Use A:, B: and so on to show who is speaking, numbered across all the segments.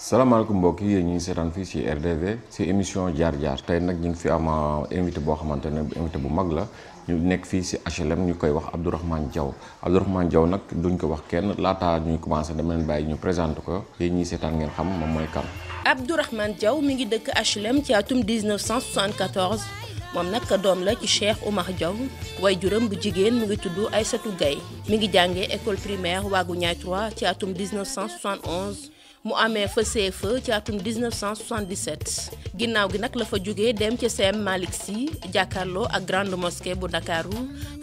A: salaamaaleykum mbokk yi ñu ngi seetaan fii ci RDV ci émission jaar-jaar tey nag ñu ngi fi am invité boo xamante ne invité bu mag la ñu nekk fii ci HLM ñu koy wax Abdourahmane Diaw Abdourahmane Diaw nag duñ ko wax kenn laataa ñuy commencé dama leen bàyyi ñu présenté ko yéen ñii seetaan ngeen xam moom mooy kan.
B: Abdourahmane Diaw mi ngi dëkk HLM ci atum 1974 moom nag doom la ci Cheikh Oumar Diaw waajuram bu jigéen mu ngi tudd Aïssatou Gaye mi ngi jàngee école primaire Waagu Ñaay 3 ci atum 1971. mu amee fa CFE ci atum 1977 ginnaaw gi nag la fa jógee dem ci CM Malick Sy jàkkaarloo ak grande mosquée bu Ndakaaru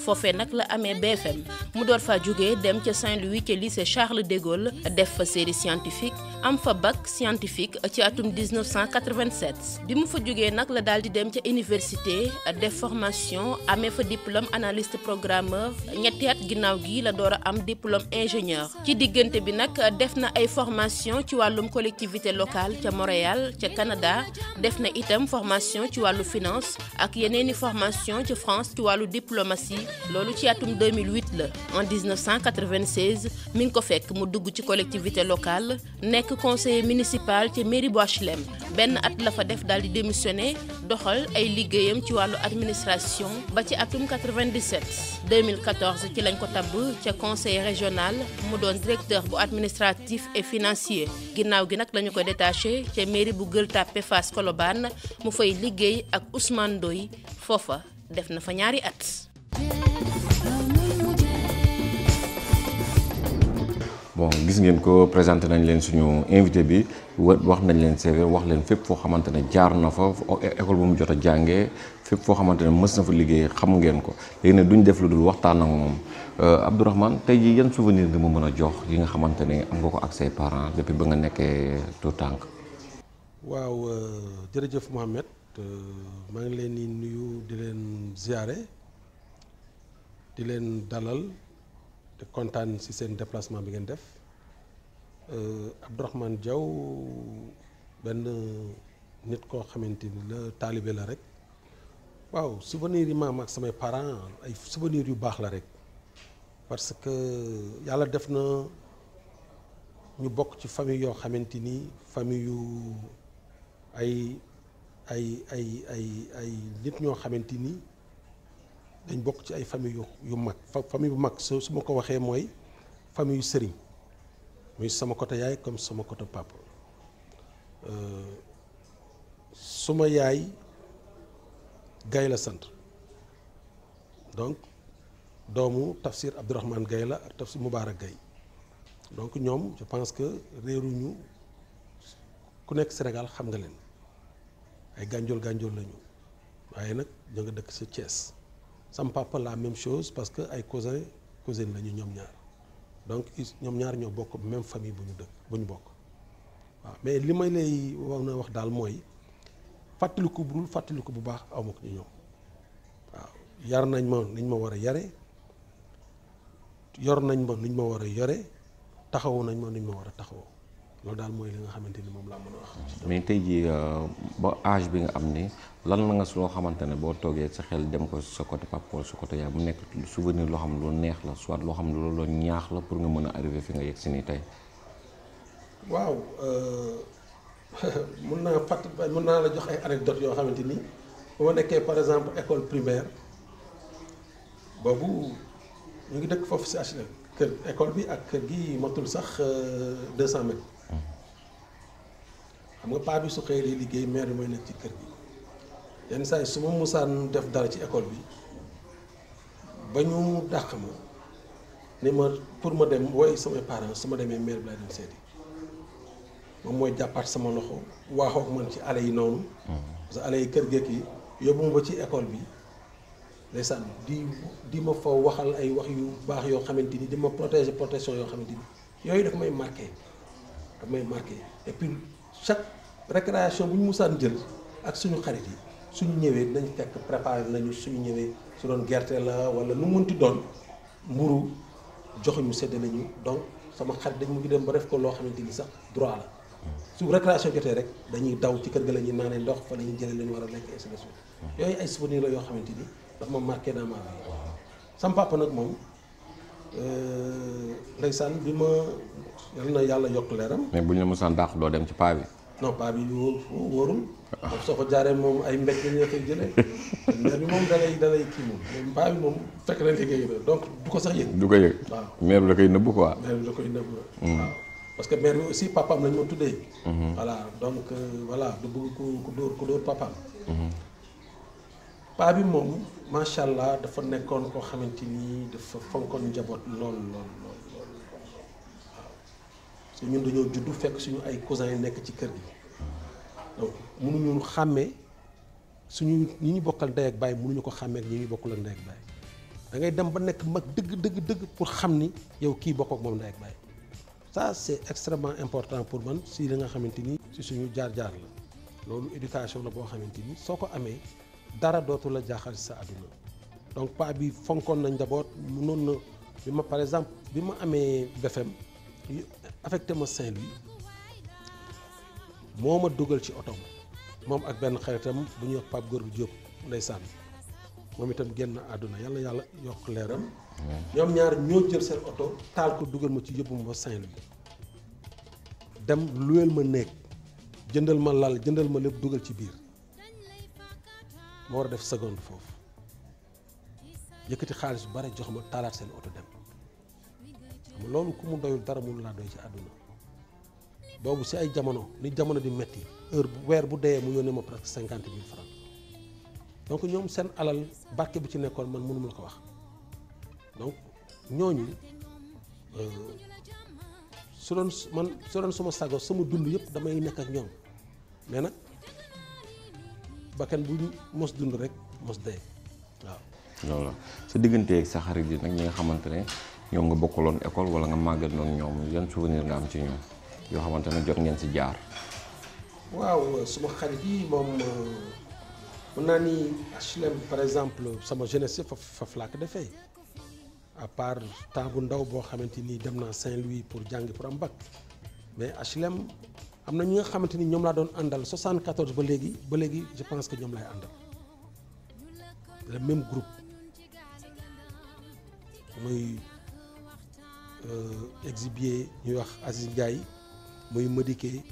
B: foofee nag la amee BFM mu door fa jógee dem ca Saint-Louis ca lycée Charles de Gaulle def fa série scientifique am fa bac scientifique ci atum 1987 bi mu fa jógee nag la daal di dem ca université def formation amee fa diplôme analyste programmeur ñetti at ginnaaw gi la door a am diplôme ingénieur ci diggante bi nag def na ay formation ci wàllum collectivité locale ca Montréal ca Canada def na itam formation ci wàllu finance ak yeneeni formation ci France ci wàllu diplomatie loolu ci atum 2008 la en 1996 mi ngi ko fekk mu dugg ci collectivité locale nekk conseiller municipal ca mairie bu HLM benn at la fa def daal di démissionné doxal ay liggéeyam ci wàllu administration ba ci atum 97 2014 ci lañ ko tabb ca conseil régional mu doon directeur bu administratif et financier ginnaaw gi nag lañu ko détaché ca mairie bu Gueule Tapée Fass Colobane mu fay liggéey ak Ousmane Ndoye foofa def na fa ñaari at.
A: bon gis ngeen ko présenté nañ leen suñu invité bi wax nañ leen CV wax leen fépp foo xamante ne jaar na fa école bu mu jot a jàngee fépp foo xamante ne mës na fa liggéey xam ngeen ko léegi ne duñ def lu dul waxtaan ak moom Abdourahmane tey jii yan souvenir nga ma mën a jox yi nga xamante ne am nga ko ak say parents depuis ba nga nekkee tout tànk.
C: waaw jërëjëf Mohamed maa ngi leen di nuyu di leen ziare di leen dalal te kontaan ci seen déplacement bi ngeen def Abdourahmane Diaw benn nit koo xamante ni la taalibe la rek waaw souvenir yi maam ak samay parents ay souvenir yu baax la rek parce que yàlla def na ñu bokk ci famille yoo xamante ni famille yu ay nit ñoo xamante ni dañ bokk ci ay famille yu mag famille bu mag su ma ko waxee mooy famille yu sëriñ muy sama côté yaay comme sama côté papa suma yaay Gaye la sant donc doomu Tafsir Abdourahmane Gaye la ak Tafsir Moubarak Gaye donc ñoom je pense que réeruñu ku nekk Sénégal xam nga leen ay gànjool lañu waaye nag ñoo nga dëkk ci Thiès sam papa la même chose parce que ay cousine lañu ñoom ñaar donc ñoom ñaar ñoo bokk même famille bu ñu bokk waaw mais li may lay wax daal mooy fàttaliku bu baax aw ma ko ñu ñoom waaw yar nañ ma niñ ma war a yare yor nañ ma niñ ma war a yore taxawu nañ ma niñ ma war a taxawoo loolu daal mooy li nga xamante ni moom laa mën a wax.
A: mais tey jii ba âge bi nga am ni lan la nga loo xamante ne boo toogee sa xel dem ko sa côté papa wala sa côté yaay mu nekk souvenir loo xam ne lu neex la soit loo xam ne loolu ñaax la pour nga mën a arriver fi nga yegg si nii tey.
C: waaw mën naa la jox ay anecdotes yoo xamante ni bu ma nekkee par exemple école primaire boobu ñu ngi dëkk foofu si HLM kër école bi ak kër gi matul sax 200 mètres. xam nga paa bi su xëyee liggéey maire bi mooy nekk ci kër gi yenn saa yi su ma musaan def dara ci école bi ba ñu dàq ma ni ma pour ma dem woy samay parents su ma demee maire bi laa dem seeti moom mooy jàppaat sama loxo waaxook man ci allées yi noonu. parce que allées yi kër géek yi yóbbu ma ba ci école bi ndeysaan di ma fa waxal ay wax yu baax yoo xamante ni di ma protection yoo xamante ni yooyu daf may marqué et puis chaque récréation bu ñu musaan jël ak suñu xarit yi suñu ñëwee dinañ fekk préparé nañu suñu ñëwee su doon gerte la wala lu munti doon mburu joxuñu sedd nañu donc sama xarit dañ mu ngi dem ba def ko loo xamante ni sax droit la su récréation jotee rek dañuy daw ci kër ga la ñuy naanee ndox fa la ñuy jëlee la ñu war a lekk ainsi de suite yooyu ay souvenirs la yoo xamante ni dafa ma marqué dans ma vie. sama papa nag moom ndeysaan bi ma yal na yàlla yokk leeram.
A: mais bu ñu la mosaan dàq doo dem ci paa bi.
C: non paa bi wóorul. moom soo ko jaaree moom ay mbéj la ñu koy jëlee. mais bi moom da lay kii moom paa bi moom fekk na liggéey na donc du ko sax yëg.
A: du ko yëg
C: waaw
A: mère bi da koy nëbb quoi.
C: mère bi da koy nëbb. waaw parce que mère bi aussi papaam lañ ma tuddee. voilà donc voilà du bëgg ku dóor papaam. paa bi moom macha allah dafa nekkoon koo xamante ni dafa fonkoon njaboot lool waaw parce que ñun dañoo juddu fekk suñu ay cousins yi nekk ci kër gi donc mënuñu xàmmee suñu ñi ñu bokkal ndey ak baay mënuñu ko xàmmee ak ñi ñu bokkul ak ndey ak baay da ngay dem ba nekk mag dëgg pour xam ni yow kii bokk ak moom ndey ak baay ça c'est extrêmement important pour man si li nga xamante ni si suñu jaar-jaar la loolu éducation la boo xamante ni soo ko amee. dara dootu la jaaxal sa àdduna donc paa bi fonkoon na njaboot mënoon na bi ma par exemple bi ma amee BFM affecté ma Saint-Louis moo ma dugal ci oto moom ak benn xaritam bu ñuy wax Pape Gorgui Diop ndeysaan moom itam génn àdduna yàlla yokk leeram ñoom ñaar ñoo jël seen oto taal ko dugal ma ci yóbbu ma ba Saint-Louis dem luweel ma néeg jëndal ma lal jëndal ma lépp dugal ci biir ma war a def seconde foofu yëkkati xaalis bu bare jox ma taalaat seen oto dem xam loolu ku mu doyul dara mënu laa doy ci àdduna boobu si ay jamono ni jamono di metti weer bu dee mu yónnee ma presque 50,000 francs donc ñoom seen alal barke bu ci nekkoon man mënu ma la ko wax donc ñooñu su doon suma sago sama dund yëpp damay nekk ak ñoom mais nag bakkan bu mos dund rek mos dee waaw.
A: loolu sa diggante ak sa xarit yi nag ñi nga xamante ne ñoom nga bokkaloon école wala nga màggat noonu ñoom yan souvenir nga am ci ñoom yoo xamante ne jot ngeen si jaar.
C: waaw suma xarit yi moom mën naa ni HLM par exemple sama jeunesse faf laa ko defee à part temps bu ndaw boo xamante ni dem naa Saint-Louis pour jàngi pour am bac mais HLM. am na ñi nga xamante ni ñoom laa doon àndal 74 ba léegi je pense que ñoom laay àndal le même groupe muy Exibier ñuy wax Aziz Ndiaye muy Madické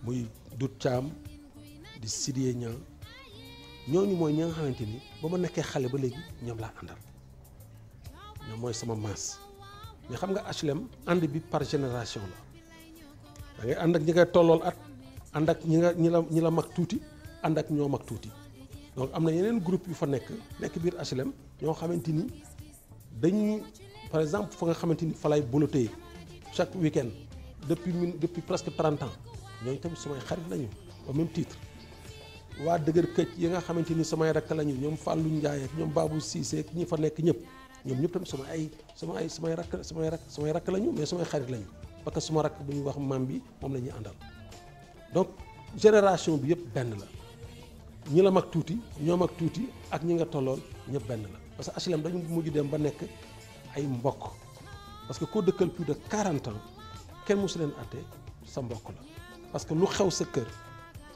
C: muy Dout Thiam di Sidiye Niang ñooñu mooy ñi nga xamante ni ba ma nekkee xale ba léegi ñoom laa àndal ñoom mooy sama masse mais xam nga HLM ànd bi par génération la da ngay ànd ak ñi ngay tollool at ànd ak ñi la mag tuuti ànd ak ñoo mag tuuti donc am na yeneen groupe yu fa nekk biir HLM ñoo xamante ni dañuy par exemple fa nga xamante ni fa lay bolotee chaque week-end depuis presque 30 ans ñooñu tamit samay xarit lañu au même titre waa dëgër këcc yi nga xamante ni samay rakk lañu ñoom Fallou Ndiaye ak ñoom Babou Cissé ak ñi fa nekk ñëpp ñoom ñëpp tamit samay rakk lañu mais samay xarit lañu. parce que suma rakk bu ñuy wax maam bi moom la ñuy àndal donc génération bi yëpp benn la ñi la mag tuuti ñoo mag tuuti ak ñi nga tollool ñëpp benn la parce que HLM dañu mujj dem ba nekk ay mbokk parce que koo dëkkal plus de 40 ans kenn mosu leen àtte sa mbokk la parce que lu xew sa kër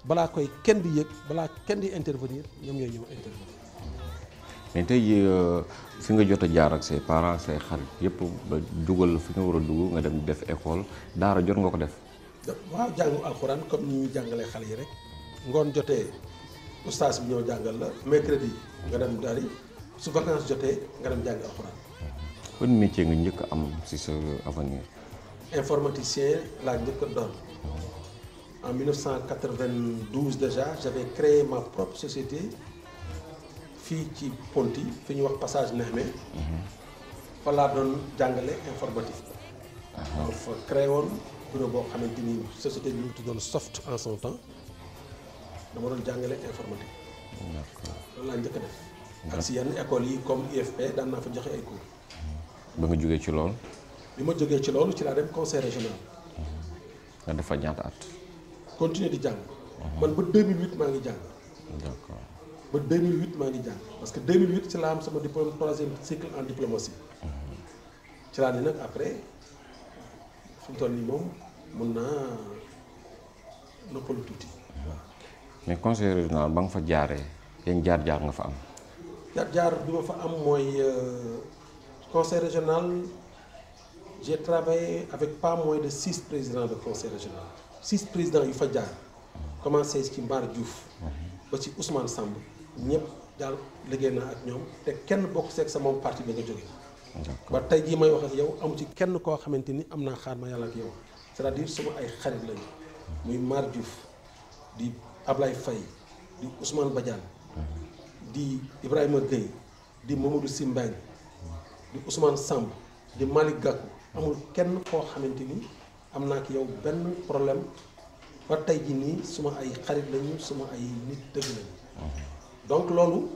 C: balaa koy kenn di yëg balaa kenn di intervenir ñoom ñooy ñëw intervenir.
A: mais tey jii fi nga jot a jaar ak say parents say xarit yëpp ba dugal la fi nga war a dugg nga dem def école daara jot nga ko def.
C: waaw jàngu alxuraan comme ni ñuy jàngalee xale yi rek ngoon jotee ustaas bi ñëw jàngal la mercredi nga dem dari su vacances jotee nga dem jàngi alxuraan.
A: ban métier nga njëkk am ci sa avenir.
C: informaticien laa njëkk a doon. En 1992 déjà j'avais créé ma propre société fii ci Ponty fi ñuy wax passage Nehmé fa laa doon jàngale informatique. donc fa créé woon bureau boo xamante ni société bi ñu tuddoon Soft en son temps dama doon jàngale informatique. loolu laa njëkk a def. ak si yenn écoles yi comme IFP daan naa fa joxe ay cours.
A: ba nga jógee ci loolu.
C: bi ma jógee ci loolu ci laa dem conseil régional.
A: nga def fa ñaata at.
C: continuer di jàng. man ba 2008 maa ngi jàng.
A: d'accord.
C: ba 2008 maa ngi jàng parce que 2008 ci laa am sama diplôme 3e cycle en diplomatie. ci laa ni nag après fi mu toll nii moom mun naa noppalu tuuti.
A: mais conseil régional ba nga fa jaaree yan jaar-jaar nga fa am.
C: jaar bi ma fa am mooy conseil régional j'ai travaillé avec pas moins de 6 présidents de conseil régional 6 présidents yu fa jaar commencé ci Mbar Diouf ba ci Ousmane Samb ñëpp daal liggéey naa ak ñoom te kenn bokk seeg sa moom parti bi nga jóge ba tey jii may wax ak yow amu ci kenn koo xamante ni am naa xaar ma yàlla ak yow c'est-à-dire suma ay xarit lañu muy Mbar Diouf di Ablaye Faye di Ousmane Badiane di Ibrahima Gueye di Mamadou Sy Mbengue di Ousmane Samb di Malick Gakou amul kenn koo xamante ni am naa ak yow benn problème ba tey jii nii suma ay xarit lañu suma ay nit dëgg lañu donc loolu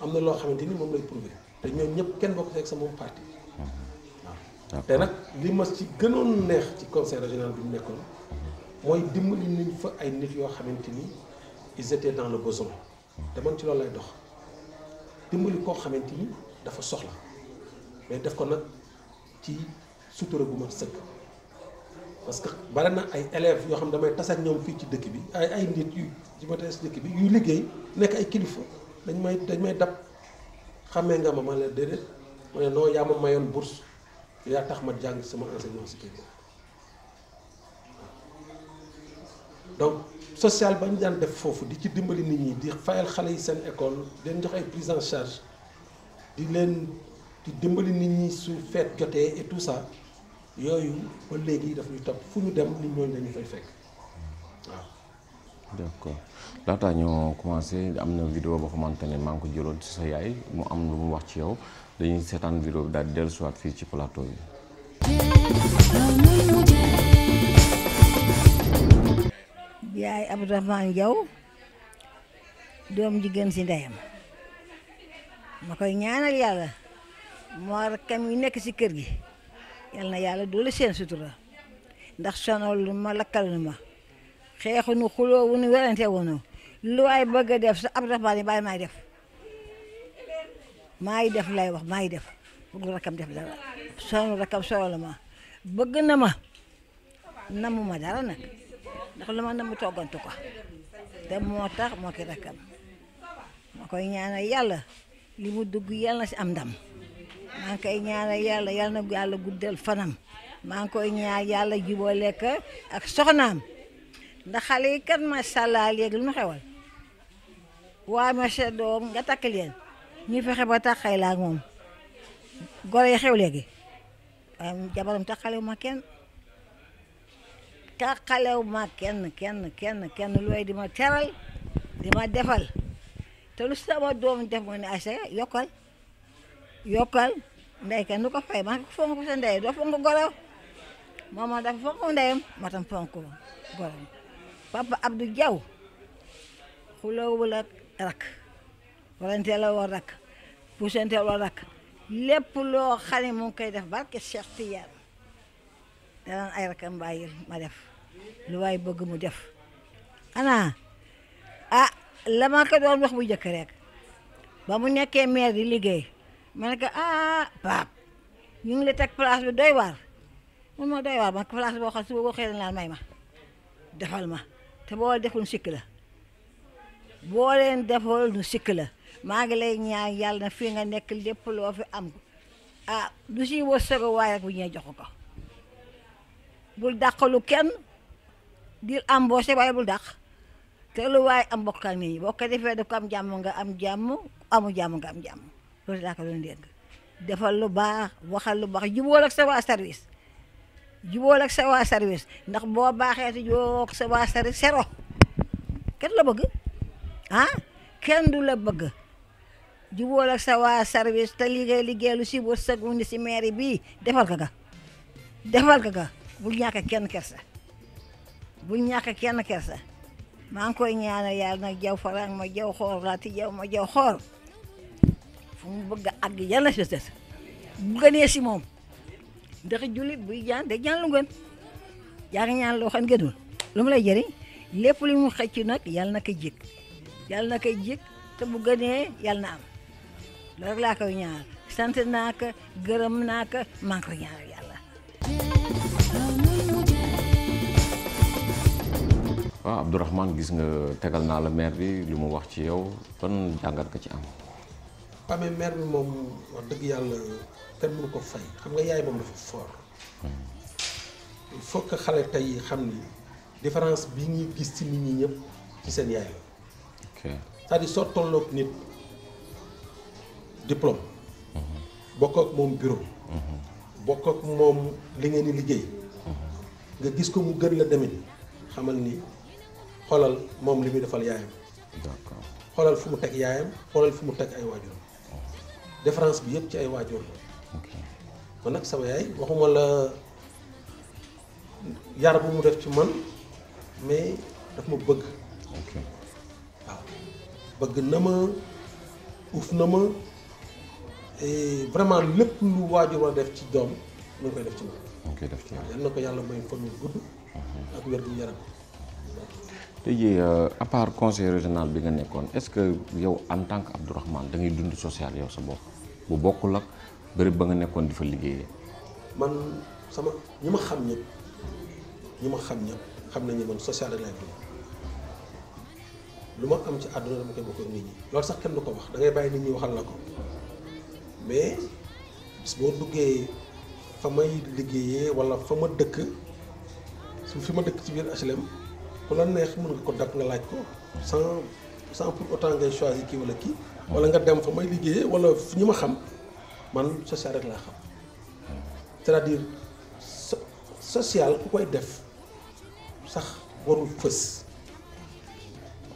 C: am na loo xamante ni moom lay prouver te ñoom ñëpp kenn bokk ci ak sa moom parti waaw te nag li ma ci gënoon neex ci conseil régional bi mu nekkoon mooy dimbali nañ fa ay nit yoo xamante ni ils étaient dans le besoin te man ci loolu lay dox dimbali koo xamante ni dafa soxla mais def ko nag ci sutura bu mat sëkk parce que bari na ay élèves yoo xam ne damay tas ak ñoom fii ci dëkk bi ay nit yu ci ma tas dëkk bi yuy liggéey nekk ay kilifa dañ may dab xamee nga ma la déedéet ma ne non yaa ma mayoon bourse yaa tax ma jàng sama enseignement supérieur donc social ba ñu daan def foofu di ci dimbali nit ñi di fayal xale yi seen école di leen jox ay prise en charge di dimbali nit ñi su feet jotee et tout ça yooyu ba léegi daf ñuy topp fu ñu dem nit ñooñu dañu fay fekk waaw.
A: d'accord laataa ñoo commencé am na vidéo boo xamante ne maa ngi ko jëloon ci sa yaay mu am lu mu wax ci yow dañuy seetaan vidéo bi daal di dellusiwaat fii ci plateau bi.
D: yaay Abdourahmane Diaw doom jigéen si ndeyam ma koy ñaanal yàlla moo rakkam yi nekk si kër gi yal na yàlla doole seen sutura ndax sonal ma lakkal ma xeexuñu xuloo wuñu werante wuñu lu waay bëgg a def sa Abdourahmane yi bàyyi maay def lay wax maay def bëgg rakkam def dara sonal rakkam sonal ma bëgg na ma namu ma dara nag ndax lu ma namu toggantu ko te moo tax moo ki rakkam ma koy ñaanal yàlla li mu dugg yàlla na si am ndam maa ngi koy ñaanal yàlla yàlla na yàlla guddal fanam maa ngi koy ñaan yàlla jubóole ko ak soxnaam ndax xale yi kat macha allah léegi lu mu xewal waaye ma sa doom nga takk leen ñu fexe ba taxay la ak moom goro yi xew léegi waaye jabaram taxalewu ma kenn taxalewu ma kenn looy di ma teral di ma defal te lu sama doom def mo ne Aïssa yokkal ndey kenn du ko fay ma fonk sa ndey doo fonk goro moom dafa fonk ndeyam ma tam fonk goro papa Abdou Diaw xuloowul ak rak warante la war rak pusante la rak lépp loo xam ne mu ngi koy def barke Cheikh Tidiane danaan ay rakam bàyyil ma def lu waay bëgg mu def ana la ma ko doon wax bu jëkk rek ba mu nekkee maire di liggéey ma ne ko Pape ñu ngi la teg place bi doy waar mun ma doy waar man place boo xam su boo xëy na may ma defal ma te boo deful sikk la boo leen defal nu sikk la maa ngi lay ñaan yàlla na fii nga nekk lépp loo fi am du si wërsëg waaye rek bu ñëwee jox ko bul dàqalu kenn di embauché waaye bul dàq te lu waaye am bokkal nit ñi boo ko defee daf ko am jàmm nga am jàmm amu jàmm nga am jàmm loolu laa ko doon dégg defal lu baax waxal lu baax jubóol ak sa waa service ndax boo baaxee te jubóol ak sa waa service sero kenn la bëgg kenn du la bëgg jubóol ak sa waa service te liggéey lu si wërsëg wu ni si mairie bii defal ka ga bul ñàkk kenn kersa maa ngi koy ñaanal yàlla nag jaw farang ma jaw xoor laati jaw ma jaw xoor fu mu bëgg a àgg yàlla si des bu gënee si moom ndax jullit buy jaan day jaan lu gën yaa ngi ñaan loo xam gënul lu mu lay jëriñ lépp lu mu xëcc nag yàlla na koy jik te bu gënee yàlla na am loolu rek laa koy ñaanal sant naa ko gërëm naa ko maa ngi koy ñaanal yàlla
A: waaw Abdourahmane gis nga tegal naa la maire bi li mu wax ci yow ban jàngat nga ci am.
C: waaw mais maire bi moom wax dëgg yàlla kenn mënu ko fay xam nga yaay moom dafa fort. il faut que xale tey xam ni différence bi ñuy gis ci nit ñi ñëpp ci seen yaay la.
A: ok
C: c'est-à-dire soo tolloog nit diplôme. bokk ak moom bureau. bokk ak moom li ngeen di liggéey. nga gis ko mu gën la demin xamal ni xoolal moom li muy defal yaayam.
A: d'accord
C: xoolal fu mu teg yaayam xoolal fu mu teg ay waajur. différence bi yëpp ci ay waajur la.
A: ok
C: man nag sama yaay waxuma la yar bu mu def ci man mais daf ma bëgg.
A: ok
C: waaw bëgg na ma uuf na ma et vraiment lépp lu waajur war a def ci doom mu ngi koy def ci man.
A: mu ngi koy def ci yow.
C: yal na ko yàlla may fan yu gudd. ak wér gu yaram.
A: tey jii à part conseil régional bi nga nekkoon est-ce que yow en tant que Abdourahmane da ngay dund social yow sa bopp bu bokkul ak bërëb ba nga nekkoon di fa liggéeyee.
C: man sama ñi ma xam ñëpp xam nañu man social rek laay dund lu ma am ci àdduna dama koy bokk ak nit ñi loolu sax kenn du ko wax da ngay bàyyi nit ñi waxal la ko mais bis boo duggee fa may liggéeyee walla fa ma dëkk su fi ma dëkk ci biir HLM ku la neex mën nga ko dab nga laaj ko sans pour autant ngay choisir kii walla kii walla nga dem fa may liggéeyee walla ñi ma xam man social rek laa xam c'est-à-dire social ku koy def sax warul fës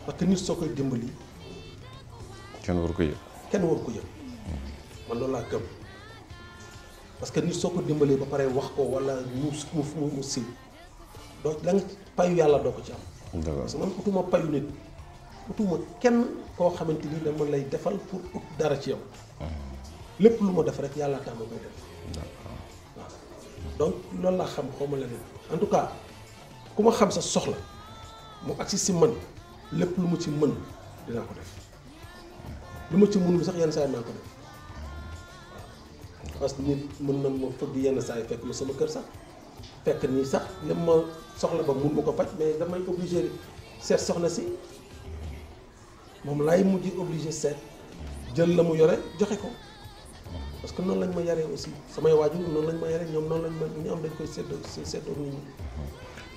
C: parce que nit soo koy dimbali
A: kenn waru ko yëg.
C: kenn waru ko yëg man loolu laa gëm parce que nit soo ko dimbalee ba pare wax ko walla mu siiw donc la nga payu yàlla doo ko ci am.
A: d'accord
C: parce que man utuma payu nit utuma kenn koo xamante ni dama lay defal pour ut dara ci yow. lépp lu ma def rek yàlla tax ma koy def.
A: d'accord
C: waaw donc loolu laa xam xaw ma leneen en tout cas ku ma xam sa soxla mu agsi si man lépp lu mu ci mën dinaa ko def lu ma ci mënul sax yenn saa yi naa ko def waaw parce que nit mën na ma fëgg yenn saa yi fekk ma sama kër sax fekk nii sax li ma soxla ba mun ma ko faj mais damay obligé seet soxna si moom laay mujj obligé seet jël la mu yore joxe ko parce que noonu lañ ma yaree aussi samay waajur noonu lañ ma yaree ñoom noonu lañ ma ñu am dañ koy séddoo nit ñi.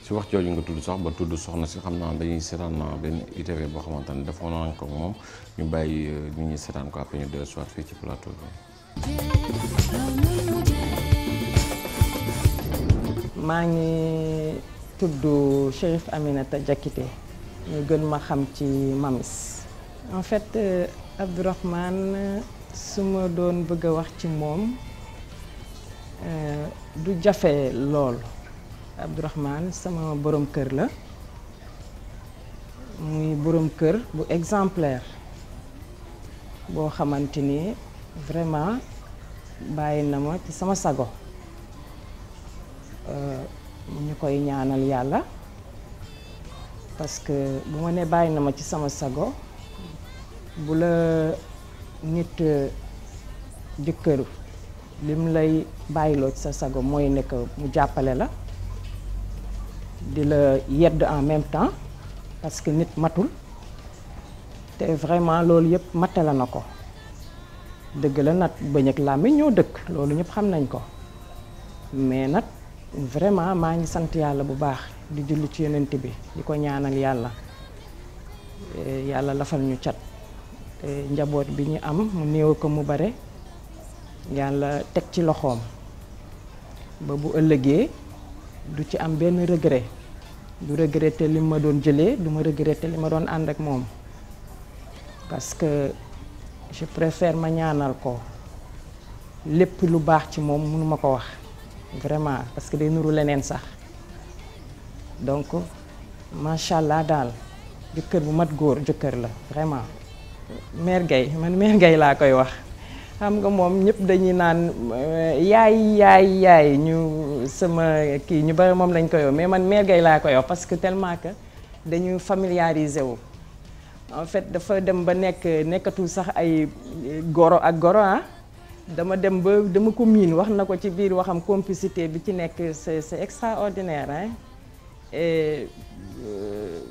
A: si wax jooju nga tudd sax ba tudd soxna si xam naa dañuy seetaan benn ITV boo xamante ne defoon nañ ko moom ñu bàyyi nit ñi seetaan ko après ñu dellu soit fii ci plateau bi.
E: maa ngi tudd Chérif Aminata Diakité ñu gën ma xam ci Mamis. en fait Abdourahmane su ma doon bëgg a wax ci moom du jafe lool. Abdourahmane sama borom kër la muy borom kër bu exemplaire boo xamante ni vraiment bàyyi na ma ci sama sago ñu koy ñaanal yàlla parce que bu ma ne bàyyi na ma ci sama sago bu la nit jëkkër lim lay bàyyiloo ci sa sago mooy nekk mu jàppale la di la yedd en même temps parce que nit matul te vraiment loolu yëpp matala na ko dëgg la nag bëñ ak làmmiñ ñoo dëkk loolu ñëpp xam nañ ko mais nag vraiment maa ngi sant yàlla bu baax di julli ci yonent bi di ko ñaanal yàlla yàlla lafal ñu cat te njaboot bi ñu am mu néew ko mu bare yàlla teg ci loxoom ba bu ëllëgee du ci am benn regret du regretter li ma doon jëlee du ma regretter li ma doon ànd ak moom parce que je préfère ma ñaanal ko lépp lu baax ci moom mënuma ko wax vraiment parce que day nuru leneen sax donc macha allah daal jëkkër bu mat góor jëkkër la vraiment. Mère Gaye man Mère Gaye laa koy wax xam nga moom ñëpp dañuy naan yaay ñu sama kii ñu bari moom lañ koy wax mais man Mère Gaye laa koy wax parce que tellement que dañu familiariser wu. en fait dafa dem ba nekkatul sax ay goro ak goro ah dama dem ba dama ko miin wax na ko ci biir waxam complicité bi ci nekk c'est extraordinaire hein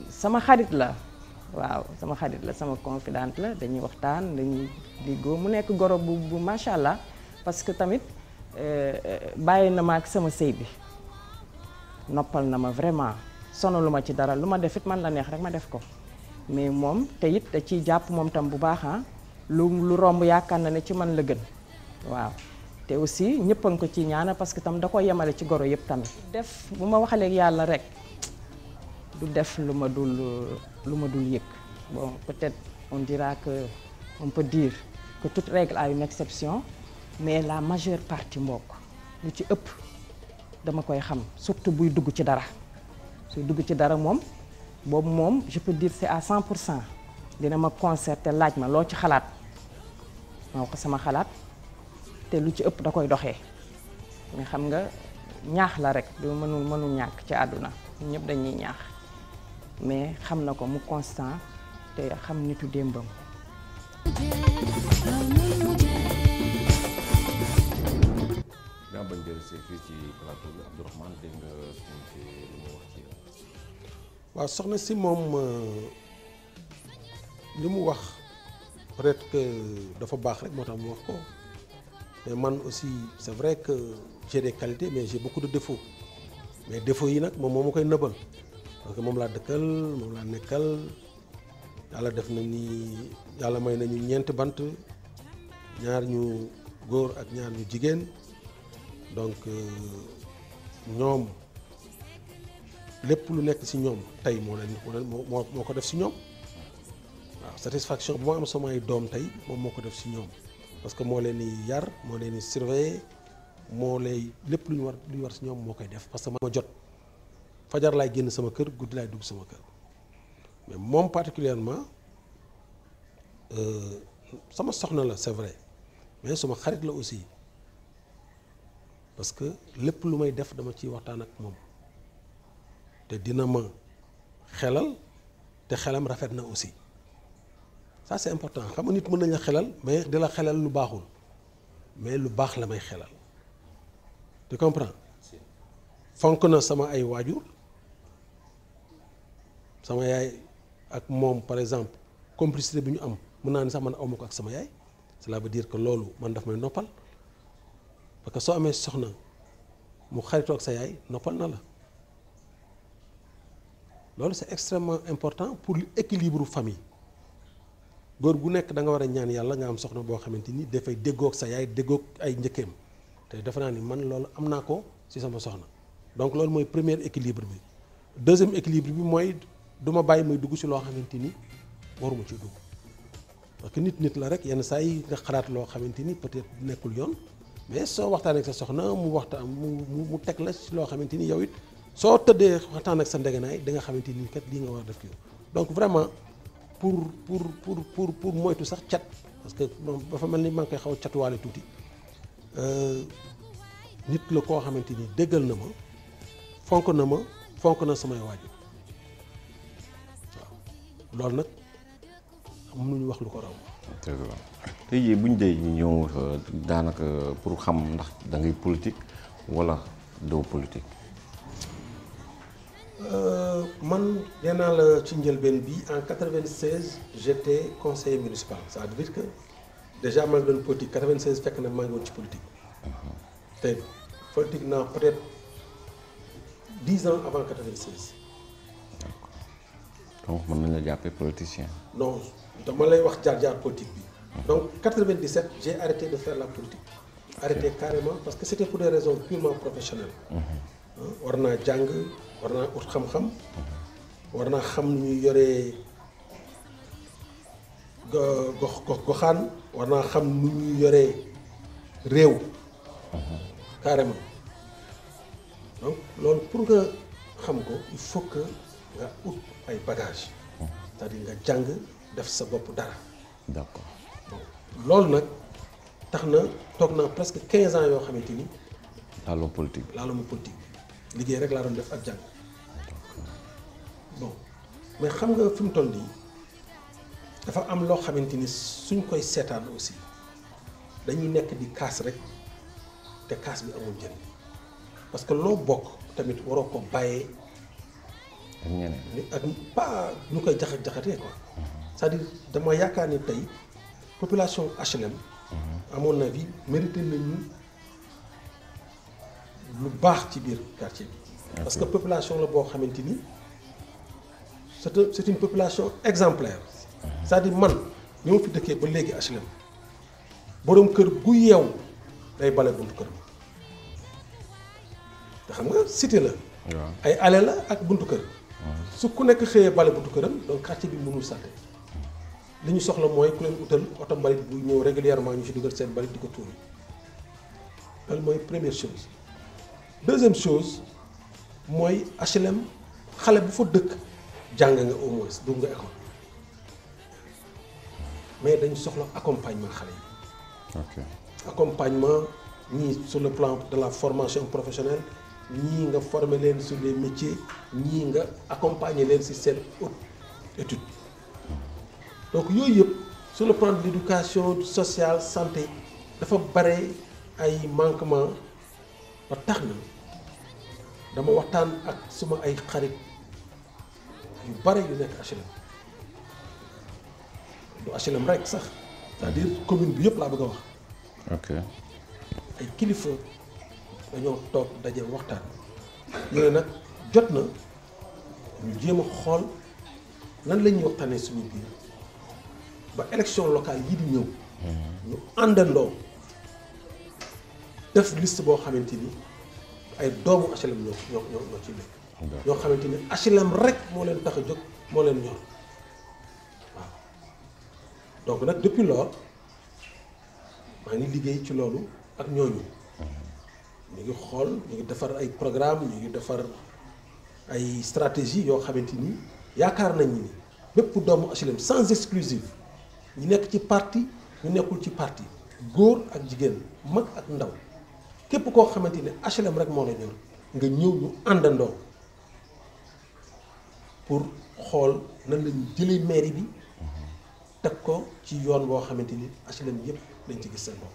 E: sama xarit la waaw sama xarit la sama confidente la dañuy waxtaan dañuy diggoo mu nekk goro bu macha allah parce que tamit bàyyi na ma ak sama sëy bi noppal na ma vraiment sonalu ma ci dara lu ma def it man la neex rek ma def ko mais moom te it da ciy jàpp moom tam bu baax lu romb yaakaar na ne ci man la gën waaw te aussi ñëpp a ngi ko ci ñaana parce que tam da ko yemale ci goro yëpp tamit def bu ma waxaleeg yàlla rek du def lu ma dul yëg bon peut-être on dira que on peut dire que toute règle a une exception mais la majeure partie mbokk lu ci ëpp dama koy xam surtout buy dugg ci dara suy dugg ci dara moom boobu moom je peux dire c'est à 100% dina ma concerter laaj ma loo ci xalaat ma wax ko sama xalaat te lu ci ëpp da koy doxee mais xam nga ñaax la rek du mënul ñàkk ci àdduna ñëpp dañuy ñaax mais xam na ko mu constant te xam nitu démbam.
A: daa bañ dellusee fii ci plateau bi Abdourahmane dégg nga ci li mu wax ci yow.
C: waaw soxna si moom li mu wax peut-être que dafa baax rek moo tax mu wax ko mais man aussi c'est vrai que j'ai des qualités mais j'ai beaucoup de défauts mais défauts yi nag moom moo ma koy nëbbal parce que moom laa dëkkal moom laa nekkal yàlla def na ni yàlla may nañu ñeenti bant ñaar ñu góor ak ñaar ñu jigéen donc ñoom lépp lu nekk ci ñoom tey moo ko def ci ñoom waaw satisfaction bu ma am samay doom tey moom moo ko def ci ñoom parce que moo leen di yar moo leen di surveiller moo lay lépp lu ñu war ci ñoom moo koy def parce que ma jot fajar laay génn sama kër guddi laay dugg sama kër mais moom particulièrement sama soxna la c'est vrai mais suma xarit la aussi parce que lépp lu may def dama ciy waxtaan ak moom te dina ma xelal te xelam rafet na aussi ça c'est important xam nga nit mën nañ la xelal mais di la xelal lu baaxul mais lu baax la may xelal tu comprends fonk na sama ay waajur sama yaay ak moom par exemple complicité bi ñu am mën naa ni sax man awma ko ak sama yaay cela veut dire que loolu man daf may noppal parce que soo amee soxna mu xaritoo ak sa yaay noppal na la loolu c'est extrêmement important pour l'équilibre famille góor gu nekk da nga war a ñaan yàlla nga am soxna boo xamante ni dafay déggoog sa yaay déggoog ay njëkkeem te defe naa ni man loolu am naa ko ci sama soxna donc loolu mooy premier équilibre bi deuxième équilibre bi mooy du ma bàyyi may dugg ci loo xamante ni waruma ci dugg parce que nit la rek yenn saa yi nga xalaat loo xamante ni peut-être nekkul yoon mais soo waxtaan ak sa soxna mu waxtaan mu teg la ci loo xamante ni yow it soo tëddee waxtaan ak sa ndegenaay da nga xamante ni kat lii nga war a def kii donc vraiment pour moytu sax cat parce que moom dafa mel ni maa ngi koy xaw a catuwaale tuuti nit la koo xamante ni déggal na ma fonk na samay waajur waaw loolu nag mënuñu wax lu ko raw.
A: tey jii bu ñu dee ñëw daanaka pour xam ndax da ngay politique wala doo politique.
C: man nee naa la ci njëlbeen bi en 96 j'étais conseiller municipal ça veut dire que déjà maa ngi doon politique 96 fekk na maa ngi woon ci politique. te politique naa peut-être 10 ans avant 96.
A: d'accord donc mën nañu la jàppee politicien.
C: non dama lay wax jaar politique bi. donc 97 j'ai arrêté de faire la politique. arrêté carrément parce que c'était pour des raisons purement professionnelles. war naa jàng war naa ut xam-xam. war naa xam nu ñuy yoree goxaan war naa xam nu ñuy yoree réew. carrément donc loolu pour nga xam ko il faut que nga ut ay bagages. c'est-à-dire nga jàng def sa bopp dara.
A: d'accord
C: bon loolu nag tax na toog naa presque 15 ans yoo xamante ni.
A: laaluma politique bi
C: laaluma politique bi liggéey rek laa doon def ak jàng. bon mais xam nga fi mu toll nii dafa am loo xamante ni suñ koy seetaan aussi dañuy nekk di kaas rek te kaas bi amul njëriñ parce que loo bokk tamit waroo ko bàyyee ak pas ñu koy jaxatee quoi. c'est-à-dire dama yaakaar ni tey population HLM. à mon avis mérité nañu lu baax ci biir quartier bi. parce que population la boo xamante ni c'est une population exemplaire. c'est-à-dire man ñi ma fi dëkkee ba léegi HLM boroom kër gu yeew day bale buntu kër te xam nga cité la. ay allée la ak buntu kër. su ku nekk xëyee bale buntu këram donc quartier bi mënul salte li ñu soxla mooy ku leen utal oto mbalit bu ñëw régulièrement ñu ci dugal seen mbalit di ko tuuri loolu mooy première chose. deuxième chose mooy HLM xale bu fa dëkk jàng nga au moins dugg nga école mais dañu soxla accompagnement xale yi.
A: ok
C: accompagnement ñii sur le plan de la formation professionnelle ñii nga former leen sur les métiers ñii nga accompagner leen ci seen haute étude donc yooyu yëpp sur le plan de l'éducation sociale santé dafa bare ay manquements ba tax na dama waxtaan ak suma ay xarit yu bare yu nekk HLM du HLM rek sax c'est-à-dire commune bi yëpp laa bëgg a wax.
A: ok
C: ay kilifa dañoo toog daje waxtaan ñu ne nag jot na ñu jéem a xool nan la ñuy waxtaanee suñu biir ba élection locale yi di ñëw ñu àndandoo def liste boo xamante ni ay doomu HLM ñoo ci nekk. ñoo xamante ni HLM rek moo leen tax a jóg moo leen ñor waaw donc nag depuis lors maa ngi liggéey ci loolu ak ñooñu ñu ngi xool ñu ngi defar ay programme ñu ngi defar ay stratégie yoo xamante ni yaakaar nañ ni bépp doomu HLM sans exclusive ñu nekk ci parti ñu nekkul ci parti góor ak jigéen mag ak ndaw képp koo xamante ni HLM rek moo la ñor nga ñëw ñu àndandoo pour xool nan la ñu jëlee mairie bi teg ko ci yoon boo xamante ni HLM yëpp lañ ci gis seen bopp.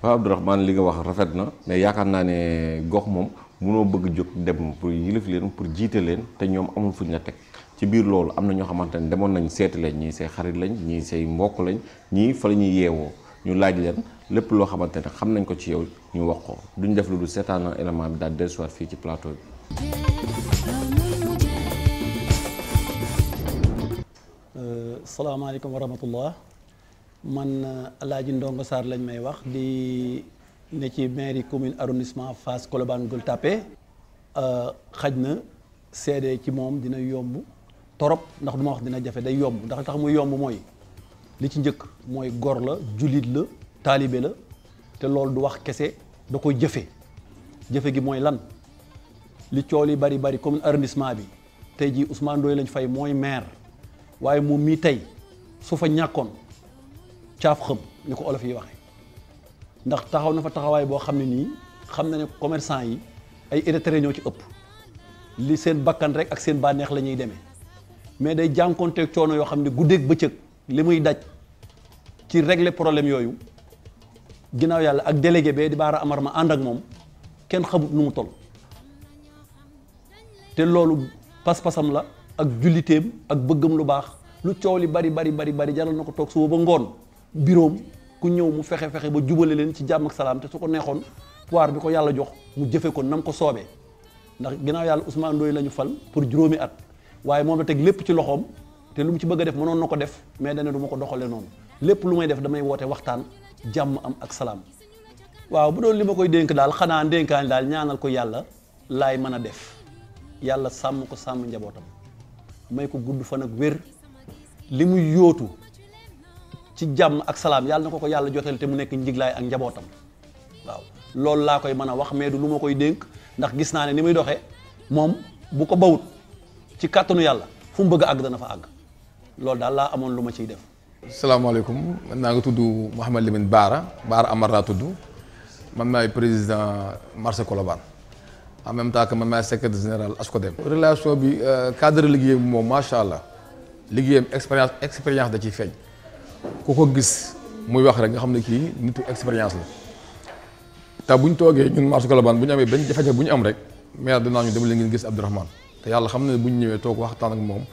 A: waaw Abdourahmane li nga wax rafet na mais yaakaar naa ne gox moom munoo bëgg jóg dem pour yilif leen pour jiite leen te ñoom amul fuñ la teg ci biir loolu am na ñoo xamante ne demoon nañ seeti lañ ñii say xarit lañ ñii say mbokk lañ ñii fa la ñuy yeewoo ñu laaj leen lépp loo xamante ne xam nañ ko ci yow ñu wax ko duñ def lu du seetaan élément bi daal dellusiwaat fii ci plateau bi.
F: salaamaaleykum wa rahmatullah man Alaaji Ndongo Sarr lañ may wax di ne ci mairie commune arrondissement Fass Colobane Gueule Tapée xaj na seede ci moom dina yomb torop ndax duma wax dina jafe day yomb ndax tax muy yomb mooy li ci njëkk mooy gor la jullit la taalibe la te loolu du wax kese da koy jëfe gi mooy lan li coow li bari bari commune arrondissement bi tey jii Ousmane Ndoye lañ fay mooy maire waaye moom mii tey su fa ñàkkoon caaf xëm ni ko olof yi waxee ndax taxaw na fa taxawaay boo xam ne nii xam na ne commerçant yi ay illettrés ñoo ci ëpp li seen bakkan rek ak seen bànneex la ñuy demee mais day jànkoonteeg coono yoo xam ne guddeeg bëccëg li muy daj ci régler problème yooyu ginnaaw yàlla ak délégué bee di Baara Amar ma ànd ak moom kenn xamut nu mu toll te loolu pas-pasam la ak julliteem ak bëggam lu baax lu coow li bari jaral na ko toog suba ba ngoon biroom ku ñëw mu fexe ba jubale leen ci jàmm ak salaam te su ko neexoon pouvoir bi ko yàlla jox mu jëfe ko nam ko soobee ndax ginnaaw yàlla Ousmane Ndoye la ñu fal pour juróomi at waaye moom la teg lépp ci loxoom te lu mu ci bëgg a def mënoon na ko def mais dana du ma ko doxalee noonu lépp lu may def damay woote waxtaan jàmm am ak salaam waaw bu doon li ma koy dénk daal xanaa dénkaan daal ñaanal ko yàlla laay mën a def yàlla sàmm ko sàmm njabootam may ko gudd fan ak wér li muy yóotu ci jàmm ak salaam yàlla na ko yàlla jotal te mu nekk njiglaay ak njabootam waaw loolu laa koy mën a wax mais du lu ma koy dénk ndax gis naa ne ni muy doxee moom bu ko bawut ci kàttanu yàlla fu mu bëgg a àgg dana fa àgg loolu daal laa amoon lu ma ciy def.
G: salaamaaleykum man naa nga tudd Mouhamed Lamine Baara Amar laa tudd man maay président marché Colobane en même temps que man maay secrétaire général ASCODEM. relation bi cadre liggéeyam moom macha allah liggéeyam expérience da ciy feeñ ku ko gis muy wax rek nga xam ne kii nitu expérience la te bu ñu toogee ñun marché Colobane bu ñu amee benn jafe-jafe bu ñu am rek maire dinaa ñu dem leen ngeen gis Abdourahmane te yàlla xam ne bu ñu ñëwee toog waxtaan ak moom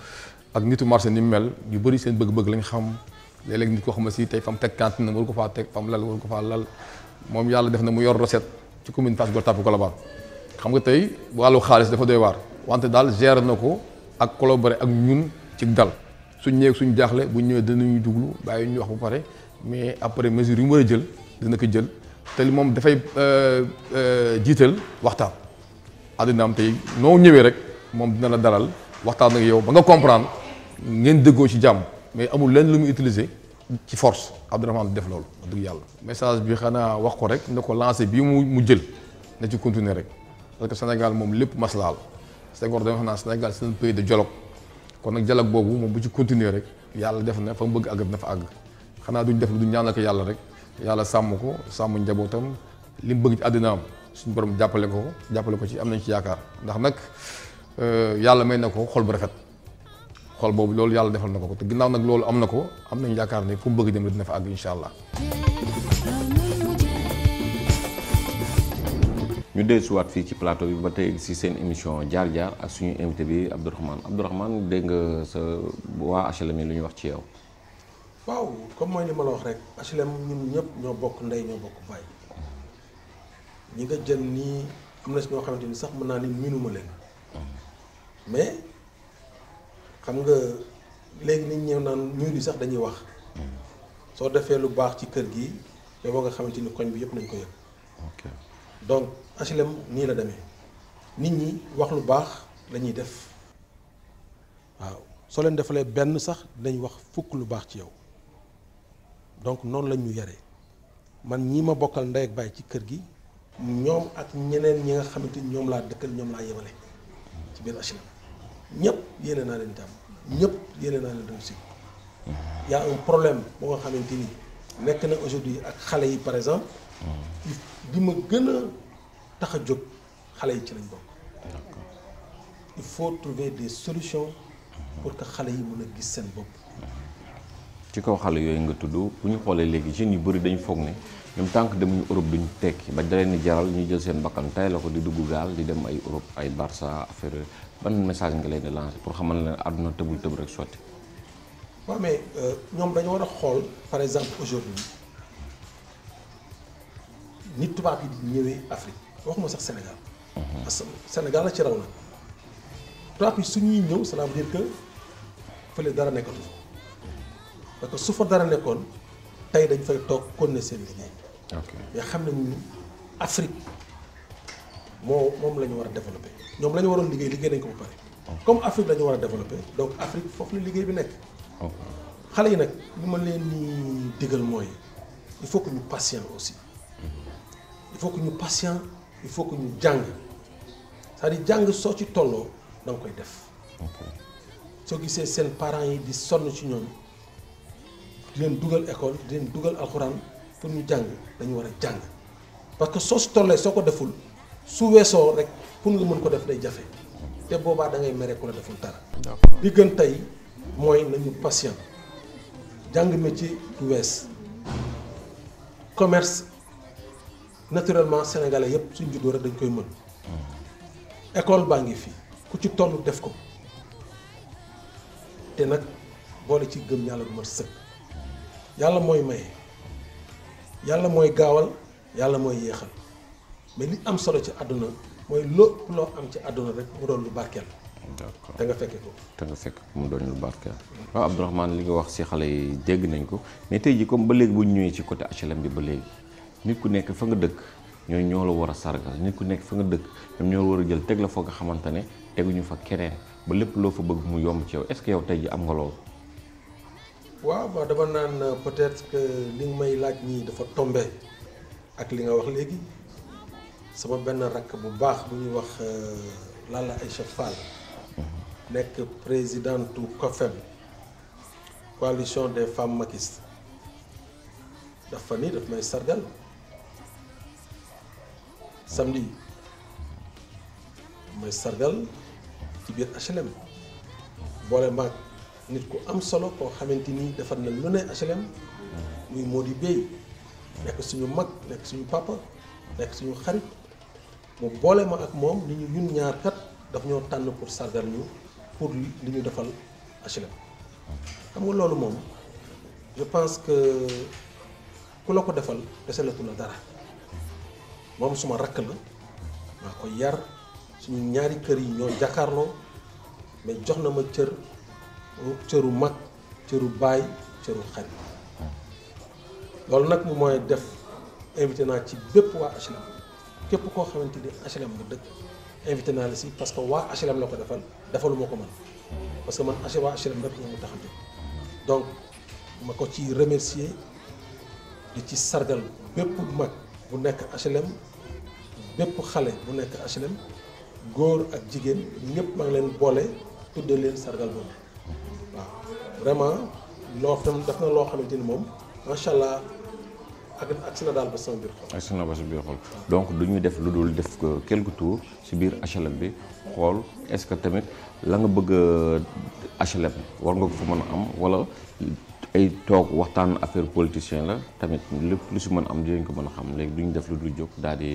G: ak nitu marché ni mu mel ñu bëri seen bëgg-bëgg lañ xam léeg-léeg nit koo xam ne si tey fam teg cantine waru ko faa teg fam lal waru ko faa lal moom yàlla def na mu yor recette ci commune Fass Gueule Tapée Colobane xam nga tey wàllu xaalis dafa doy waar wante daal gérer na ko ak collaborer ak ñun ci dal suñ ñëwee suñ jaaxle bu ñëwee dinañu duglu bàyyi ñu wax bu pare mais après mesure yu mu war a jël dina ko jël te li moom dafay jiital waxtaan àddinaam tey noo ñëwee rek moom dina la dalal waxtaan ak yow ba nga comprendre ngeen déggoo ci jàmm mais amul lenn lu mu utiliser ci force Abdourahmane di def loolu wax dëgg yàlla message bi xanaa wax ko rek ne ko lancé bii mu jël na ci continuer rek parce que Sénégal moom lépp maslaal Senghor dama xam naa Sénégal c'est un pays de dialogue kon nag dialogue boobu moom bu ci continuer rek yàlla def na fa mu bëgg àgg dina fa àgg xanaa duñ def lu du ñaanal ko yàlla rek yàlla sàmm ko sàmm njabootam li mu bëgg ci àddinaam suñu borom jàppale ko ci am nañ ci yaakaar ndax nag yàlla may na ko xol bu rafet xol boobu loolu yàlla defal na ko te ginnaaw nag loolu am na ko am nañ yaakaar ne fu mu bëgg dem dina fa àgg incha allah.
A: ñu dellusiwaat fii ci plateau bi ba tey si seen émission jaar-jaar ak suñu invité bi Abdourahmane dégg nga sa waa HLM lu ñu wax ci yow.
C: waaw comme mooy li ma la wax rek HLM ñun ñëpp ñoo bokk ndey ñoo bokk baay ñi nga jël nii am na si ñoo xamante ni sax mën naa ni miinuma leen mais xam nga léegi nit ñëw naan ñuy di sax dañuy wax soo defee lu baax ci kër gi yow boo nga xamante ni koñ bi yëpp nañ ko yëg.
A: ok
C: donc HLM nii la demee nit ñi wax lu baax la ñuy def waaw soo leen defalee benn sax dinañ wax fukk lu baax ci yow donc noonu lañ ñu yaree man ñi ma bokkal ndey ak baay ci kër gi ñoom ak ñeneen ñi nga xamante ni ñoom laa dëkkal ñoom laa yemale ci biir HLM ñëpp yéene naa leen jàmm ñëpp yéene naa leen réussir y a un problème boo nga xamante ni nekk na aujourd'hui ak xale yi par exemple di ma gën a tax a jóg xale yi ci lañ bokk. il faut trouver des solutions pour que xale yi mën a gis seen bopp.
A: ci kaw xale yooyu nga tudd bu ñu xoolee léegi jeunes yu bëri dañu foog ne ñoom tànk demuñu Europe duñu tekki ba da leen di jaral ñu jël seen bakkan tay la ko di dugg gaal di dem ay Europe ay Barça affaire ban message nga leen di lancer pour xamal leen àdduna tëbul tëb rek sotti.
C: waaw mais ñoom dañu war a xool par exemple aujourd'hui nit tubaab yi di ñëwee Afrique waxuma sax Sénégal. parce que Sénégal la ci raw na tubaab yi su ñuy ñëw cela veut dire que fële dara nekkatu fa parce que su fa dara nekkoon tey dañ fay toog continuer seen liggéey.
A: ok
C: mais xam nañu Afrique moom la ñu war a développer ñoom la ñu waroon liggéey nañ ko ba pare. comme Afrique la ñu war a développer donc Afrique foofu la liggéey bi nekk. xale yi nag li ma leen di digal mooy il faut que ñu patient aussi. il faut que ñu patient il faut que ñu jàng c'est-à-dire jàng soo ci tolloo da nga koy def soo gisee seen parents yi di sonn ci ñoom di leen dugal école di leen dugal alxuraan pour ñu jàng dañu war a jàng parce que soo si tollee soo ko deful su weesoo rek pour nga mën ko def day jafe te boobaa da ngay mere ku la deful dara. li gën tey mooy nañu patient jàng métier du wees commerce. naturellement sénégalais yëpp suñ juddoo rek dañ koy mën école baa ngi fii ku ci toll def ko te nag boole ci gëm yàlla bu mat sëkk yàlla mooy maye yàlla mooy gaawal yàlla mooy yéexal mais li am solo ci àdduna mooy lépp loo am ci àdduna rek mu doon lu barkeel.
A: d'accord
C: te nga fekke ko.
A: te nga fekk mu doon lu barkeel. waaw Abdourahmane li nga wax ci xale yi dégg nañ ko mais tey jii comme ba léegi bu ñu ñëwee ci côté HLM bi ba léegi. nit ku nekk fa nga dëkk ñoo la war a sargal nit ku nekk fa nga dëkk ñoom ñoo war a jël teg la foo nga xamante ne teguñu fa keneen ba lépp loo fa bëgg mu yomb ci yow est-ce que yow tey ji am nga loolu.
C: waaw ba dama naan peut-être que li nga may laaj nii dafa tombé ak li nga wax léegi sama benn rakk bu baax bu ñuy wax Lalla Aïcha Fall nekk présidentu COFEM coalition des femmes makistes dafa ni daf may sargal samedi may sargal ci biir HLM boole maag nit ku am solo koo xamante ni defar na lu ne HLM muy Mody Bey nekk suñu mag nekk suñu papa nekk suñu xarit mu boole ma ak moom ni ñu ñun ñaar kat daf ñoo tànn pour sargal ñu pour li ñu defal HLM xam nga loolu moom je pense que ku la ko defal deselatu la dara moom suma rakk la maa ko yar suñu ñaari kër yi ñoo jàkkaarloo mais jox na ma cëru mag cëru baay cëru xarit loolu nag mu mooy def invité naa ci bépp waa HLM képp koo xamante ni HLM nga dëkk invité naa la si parce que waa HLM la ko defaluma ko man parce que man waa HLM rek ñoo mu tax a jóg donc ma ko ci remercier di ci sargal bépp mag bu nekk HLM bépp xale bu nekk HLM góor ak jigéen ñëpp maa ngi leen boole tudde leen sargal boobu waaw vraiment loo tam def na loo xamante ni moom macha allah ak si na daal ba sama biir xol.
A: ak si na ba sa biir xol donc du ñu def lu dul def ko quelques tours si biir HLM bi xool est-ce que tamit la nga bëgg HLM war nga ko fa mën a am wala ay toog waxtaan affaire politicien la tamit lépp lu si mën a am dinañ ko mën a xam léegi du ñu def lu dul jóg daal di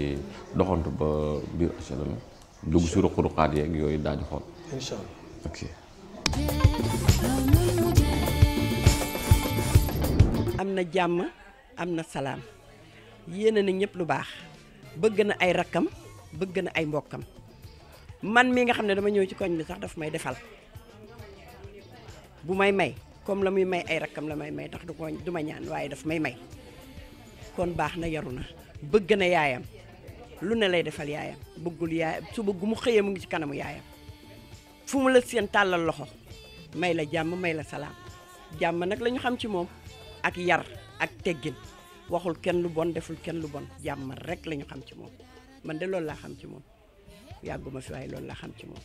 A: doxantu ba biir HLM dugg si ruq-ruqaat yeeg yooyu daal di xool.
C: incha allah
A: ok.
H: am na jàmm am na salaam yéene na ñëpp lu baax bëgg na ay rakkam bëgg na ay mbokkam man mii nga xam ne dama ñëw ci koñ bi sax daf may defal bu may comme la muy may ay rakkam la may tax du ma ñaan waaye daf may kon baax na yaru na bëgg na yaayam lu ne lay defal yaayam bëggul yaayam suba gu mu xëyee mu ngi ci kanamu yaayam fu mu la seen tàllal loxo may la jàmm may la salaam jàmm nag la ñu xam ci moom ak yar ak teggin waxul kenn lu bon deful kenn lu bon jàmm rek la ñu xam ci moom man de loolu laa xam ci moom yàgguma fi waaye loolu laa xam ci moom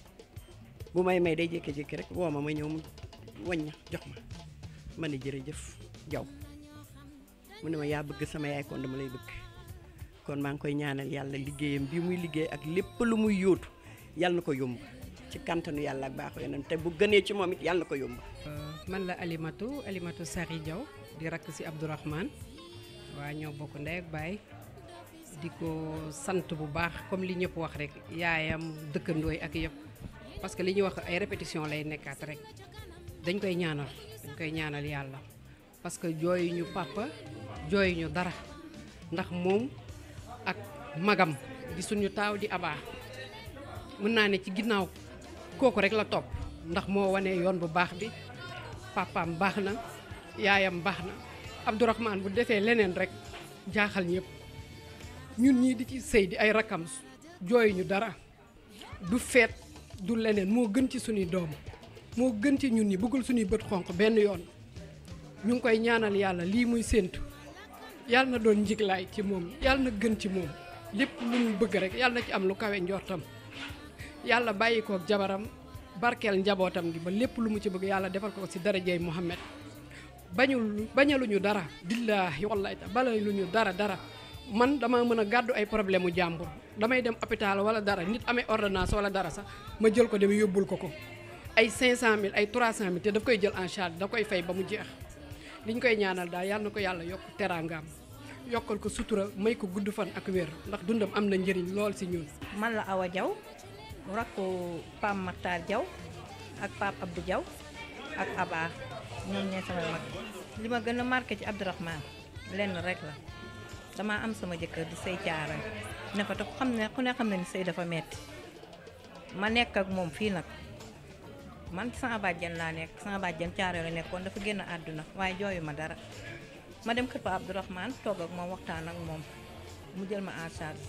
H: bu may day jékki-jékki rek woo ma ñëw mu wañña jox ma ne jërëjëf jaw mu ne ma yaa bëgg sama yaay kon dama lay bëgg kon maa ngi koy ñaanal yàlla liggéeyam bi muy liggéey ak lépp lu muy yóotu yàlla na ko yomb ci kantanu yàlla ak baaxu yeneen te bu gënee ci moom it yàlla na ko yomb.
I: man la Alimatu Sari Diaw di rakk si Abdourahmane waa ñoo bokk ndey ak baay di ko sant bu baax comme li ñëpp wax rek yaayam dëkkandooy ak yëpp parce que li ñuy wax ay répétition lay nekkaat rek dañ koy ñaanal yàlla parce que jooyu ñu papa jooyu ñu dara ndax moom ak magam di suñu taaw di abaa mën naa ne ci ginnaaw kooku rek la topp ndax moo wane yoon bu baax bi papaam baax na yaayam baax na Abdourahmane bu defee leneen rek jaaxal ñëpp ñun ñii di ci sëy di ay rakam jooyu ñu dara du feet du leneen moo gën ci suñuy doom moo gën ci ñun ñi bëggul suñuy bët xonq benn yoon ñu ngi koy ñaanal yàlla lii muy séentu yàlla na doon njiglaay ci moom yàlla na gën ci moom lépp lu mu bëgg rek yàlla na ci am lu kawe njortam yàlla bàyyi kook jabaram barkeel njabootam gi ba lépp lu mu ci bëgg yàlla defal ko ci darajey Muhammad bañaluñu dara billaahi wallaahi ta bañaluñu dara man dama mën a gàddu ay problème mu jàmbur damay dem hôpital wala dara nit amee ordonnance wala dara sax ma jël ko dem yóbbul ko ay 500000 ay 300000 te daf koy jël en charge da koy fay ba mu jeex liñ koy ñaanal daal yàlla na ko yàlla yokk teraangaam yokkal ko sutura may ko gudd fan ak wér ndax dundam am na njëriñ lool si ñun.
D: man la Awa Diaw rakku Pam Makhtar Diaw ak Pape Abdou Diaw ak Aba ñoom ñooy sama mag li ma gën a marqué ci Abdourahmane lenn rek la damaa am sama jëkkër di sëy Caaroy ne ko te ku ne xam ne ni sëy dafa metti ma nekk ak moom fii nag man sama bàjjen laa nekk sama bàjjen Caaroy la nekkoon dafa génn àdduna waaye jooyu ma dara ma dem kër Pape Abdourahmane toog ak moom waxtaan ak moom mu jël ma en charge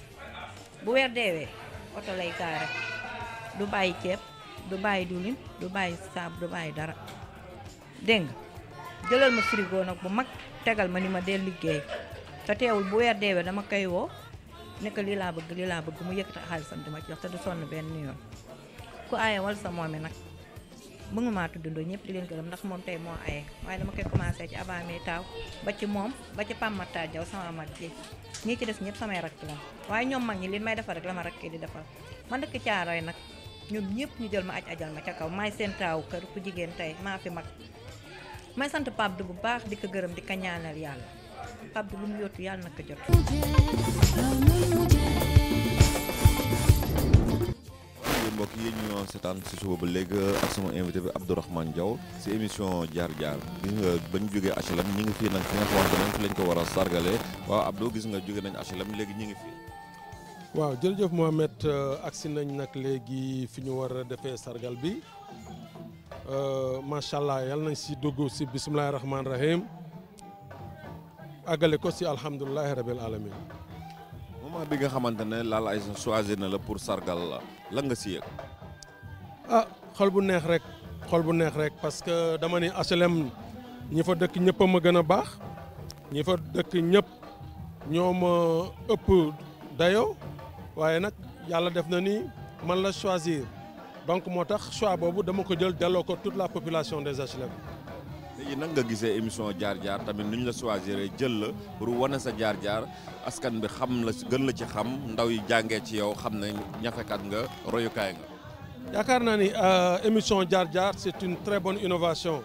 D: bu weer deewee oto lay gaare du bàyyi ceeb du bàyyi diwlin du bàyyi saabu du bàyyi dara dégg nga jëlal ma frigo nag bu mag tegal ma ni ma dee liggéey te teewul bu weer deewee dama koy woo nekk lii laa bëgg mu yëkkati xaalisam dama ci jox te du sonn benn yoon ku aaye wal sa moomi nag bëgg maa tuddandoo ñëpp di leen gërëm ndax moom tey moo aye waaye dama koy commencé ci abami taaw ba ci moom ba ci Pam Makhtar Diaw sama mag ji ñii ci des ñëpp samay rakk la waaye ñoom mag ñi li may defal rek la ma rakk di defal man dëkk Caaroy nag ñoom ñëpp ñu jël ma ajal ma ca kaw maay seen taaw kër ku jigéen tey maa fi mag may sant Pape du bu baax di ko gërëm di ko ñaanal yàlla Pape du lu mu yóotu yàlla na ko jot.
A: mbokk yi ñu seetaan si suba ba léegi ak sama invité bi Abdourahmane Diaw si émission jaar-jaar gis nga bañ jógee HLM ñi ngi fii nag fi nga xamante ne fi lañ ko war a sargalee waaw Abdou gis nga jóge nañ HLM léegi ñi ngi fii.
C: waaw jërëjëf Mohamed agsi nañ nag léegi fi ñu war a defee sargal bi macha allah yal nañ si dugg si bisimilahi rahmaani rahim àggale ko si alhamdulilahi rabil alamin
A: moment bi nga xamante ne Lalla Aïssa choisir na la pour sargal la lan nga si yëg.
C: ah xol bu neex rek parce que dama ni HLM ñi fa dëkk ñëpp a ma gën a baax ñi fa dëkk ñëpp ñoo ma ëpp dayoo waaye nag yàlla def na ni man la choisir donc moo tax choix boobu dama ko jël delloo ko toute la population des HLM.
A: léegi nag nga gisee émission jaar-jaar tamit nu ñu la choisir jël la pour wane sa jaar-jaar askan bi xam la gën la ci xam ndaw yi jàngee ci yow xam ne ñafekat nga royukaay nga.
C: yaakaar naa ni émission jaar-jaar c'est une très bonne innovation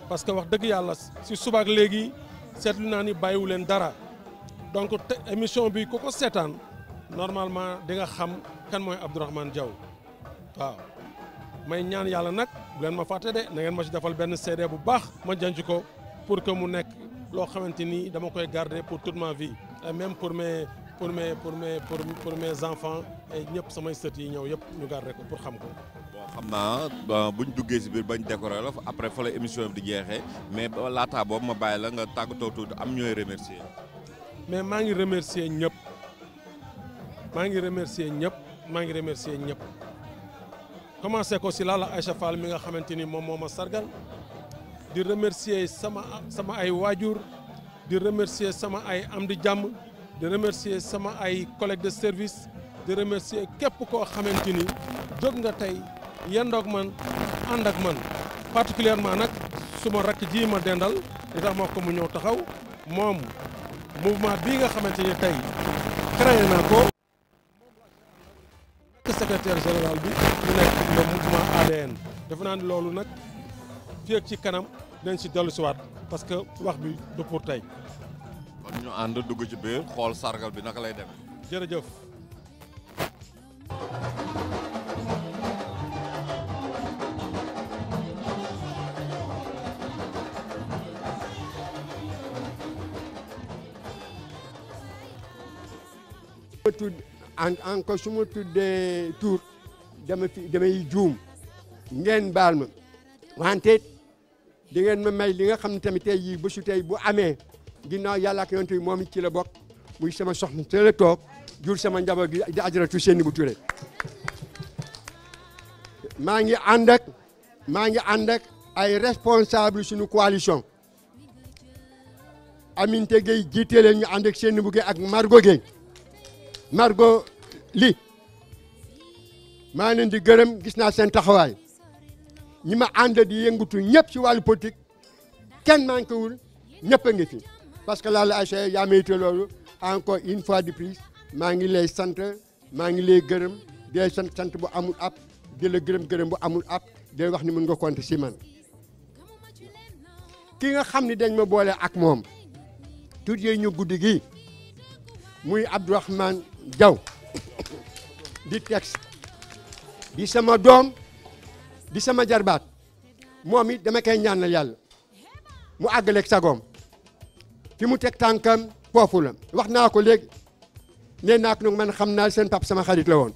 C: parce que wax dëgg yàlla si subaak léegi seetlu naa ni bàyyiwu leen dara donc te émission bi ku ko seetaan normalement di nga xam kan mooy Abdourahmane Diaw waaw. may ñaan yàlla nag bu leen ma fàtte de na ngeen ma ci defal benn CD bu baax ma janc ko pour que mu nekk loo xamante ni dama koy garder pour toute ma vie et même pour mes enfants et ñëpp samay sët yi ñëw yëpp ñu garder ko pour xam ko.
A: bon xam naa buñ duggee si biir bañ décorer la après fa la émission bi di jeexee mais laataa boobu ma bàyyi la nga tàggatoo tuuti am ñooy remercier.
C: mais maa ngi remercier ñëpp commencé ko si Lalla Aïcha Fall mi nga xamante ni moom moo ma sargal di remercier sama ay waajur di remercier sama ay am di jàmm di remercier sama ay collègues de service di remercier képp koo xamante ni jóg nga tey yendoog man ànd ak man particulièrement nag suma rakk ji ma dendal di tax ma ko mu ñëw taxaw moom mouvement bii nga xamante ni tey créé naa ko secrétaire général bi ñu nekk le mouvement ADN defe naa ni loolu nag fii ak ci kanam dañ si dellu si waat parce que wax bi du pour tey.
A: kon ñu ànd dugg ci biir xool sargal bi naka lay dem.
C: jërëjëf.
J: encore su ma tuddee tur damay juum ngeen baal ma wante di ngeen ma may li nga xam ne tamit tey jii bésu tey bu amee ginnaaw yàlla ak yonent bi moom it ci la bokk muy sama soxna te la toog jur sama njaboot gi di Ajaratu Seynabou Touré maa ngi ànd ak ay responsable suñu coalition Aminata Gueye jiite leen ñu ànd ak Seynabou Gueye ak Margot li maa ngi leen di gërëm gis naa seen taxawaay ñi ma ànd di yëngatu ñëpp ci wàllu politique kenn manqué wul ñëpp a ngi fi parce que Lalla Aïcha yaa mérité loolu encore une fois de plus maa ngi lay sant maa ngi lay gërëm di lay sant bu amul ab di la gërëm bu amul ab di wax ni mën nga compter si man ki nga xam ni dañ ma boole ak moom tuuti ñu guddi gi muy Abdourahmane Diaw di texte di sama doom di sama jarbaat moom it dama koy ñaanal yàlla mu àggaleeg sagoom fi mu teg tànkam foofu la wax naa ko léegi nee naa ko nag man xam naa seen pap sama xarit la woon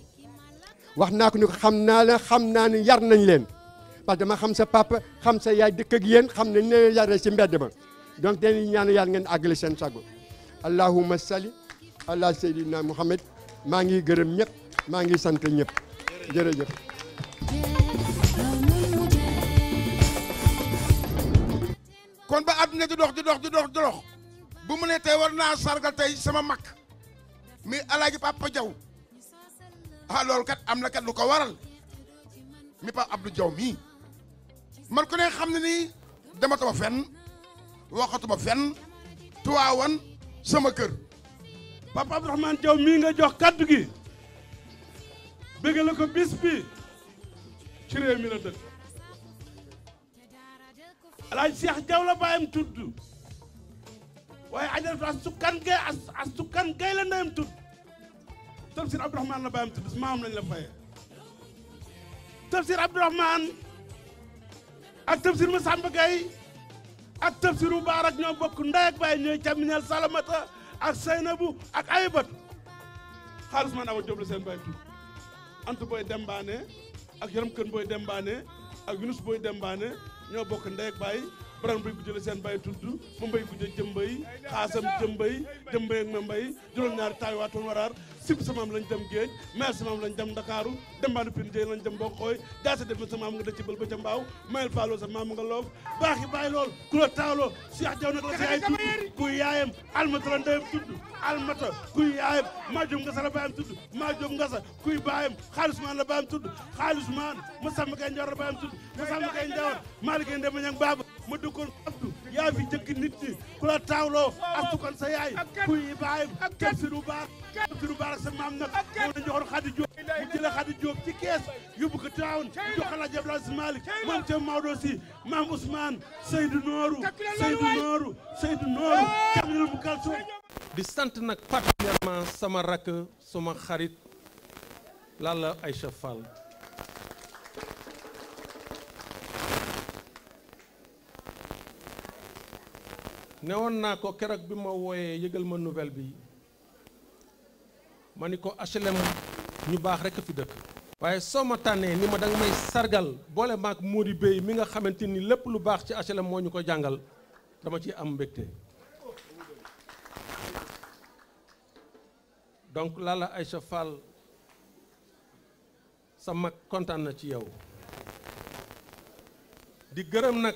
J: wax naa ko ni ko xam naa ne yar nañ leen parce que dama xam sa papa xam sa yaay dëkk ak yéen xam nañ ne yaree si mbedd ba donc dañuy ñaan yàlla ngeen àggale seen sago allahumma salli ala sayyidina Muhammad maa ngi gërëm ñëpp maa ngi sant ñëpp jërëjëf.
K: kon ba àdduna di dox bu mu ne tey war naa sargal tey sama mag mi Alaaji Papa Diaw loolu kat am na kat lu ko waral mi Papa Abdou Diaw mii man ku ne xam ne nii dematuma fenn waxatuma fenn Tiwaawan sama kër.
L: Papa Abdourahmane Diaw mii nga jox kaddu gi bëgg la ko bis bi ci réew mi la dëkk Alaaji Cheikh Diaw la baayam tudd waaye Ajaratu as sukkan gay la ndeyam tudd Tafsir Abdourahmane la baayam tudd maam lañ la fayee Tafsir Abdourahmane ak Tafsir Massamba Gueye ak Tafsir Moubarak ñoo bokk ndey ak baay ñooy càmmiñal Salamata ak Seynabou ak Aybat xaalis man Awa Diop la seen baay tudd Anta Boy Dembaane ak Yaram Kën Boy Dembaane ak Yunus Boy Dembaane ñoo bokk ndey ak baay Baram Boy Gujje la seen baay tudd ma mbay Gujje jëmbay xaasam jëmbay ak ma mbay juróom-ñaari taay waa toon waraar sib samaam lañ dem géej meel samaam lañ dem Ndakaaru dembaanu pin jëy lañ dem Mboxooy jaase def na samaam nga dëcc bël ba ca mbaaw mayel faaloo sa maam nga loof baax yi bàyyi lool ku la taawloo Cheikh Jaw nag la sa yaay tudd kuy yaayam almata la ndeyam tudd almata kuy yaayam maa jom nga sa la baayam tudd maa jom nga sa kuy baayam xaalis maan la baayam tudd xaalis maan ma sàmm kay njawar la baayam tudd ma sàmm kay njawar maa liggéey ndema ñang baaba ma dëkkoon Abdou yaa fi jëkk nit ñi ku la taawloo astu kon sa yaay kuy baayam Tafsiru Baar Tafsiru Baar sa maam nag moom la joxoon Xadi Jóob mu jëlee Xadi Jóob ci kees yóbbu ko Tiwaawan jox la Abdoulaye Si Malick moom ca Maodo Si maam Ousmane Seydou Nooru càmminal bu kalso di sant nag particulièrement sama rakk sama xarit Lalla Aïcha Fall newoon naa ko keroog bi ma wooyee yëgal ma nouvelle bi ma ni ko HLM ñu baax rekk fi dëkk waaye soo ma tànnee ni ma danga may sargal boole maak Mody Bey mi nga xamante ni lépp lu baax ci HLM moo ñu ko jàngal dama ci am mbégte donc Lalla Aïcha Fall sa mag kontaan na ci yow di gërëm nag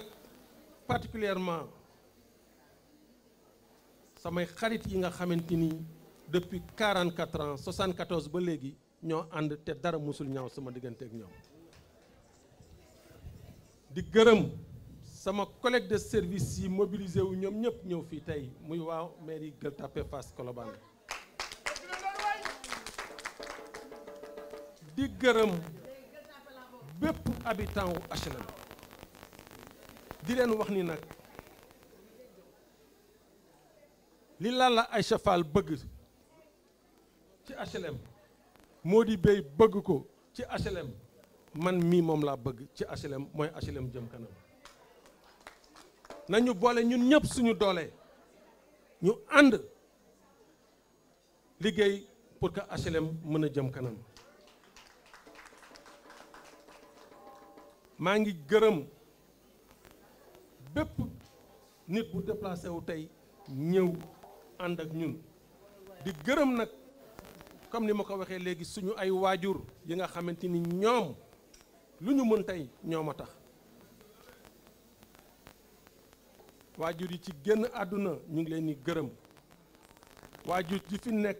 L: particulièrement samay xarit yi nga xamante ni depuis 44 ans 74 ba léegi ñoo ànd te dara musul ñaaw sama diggante ak ñoom di gërëm sama collègue de service yi mobilisé wu ñoom ñëpp ñëw fii tey muy waa mairie Gueule Tapée Fass Colobane di gërëm bépp habitant wu HLM di leen wax ni nag li Lalla Aïcha Fall bëgg ci HLM Mody Bey bëgg ko ci HLM man mii moom laa bëgg ci HLM mooy HLM jëm kanam nañu boole ñun ñëpp suñu doole ñu ànd liggéey pour que HLM mën a jëm kanam maa ngi gërëm bépp nit bu déplacé wu tey ñëw ànd ak ñun di gërëm nag comme ni ma ko waxee léegi suñu ay waajur yi nga xamante ni ñoom lu ñu mën tey ñoom a tax waajur yi ci génn àdduna ñu ngi leen di gërëm waajur yi fi nekk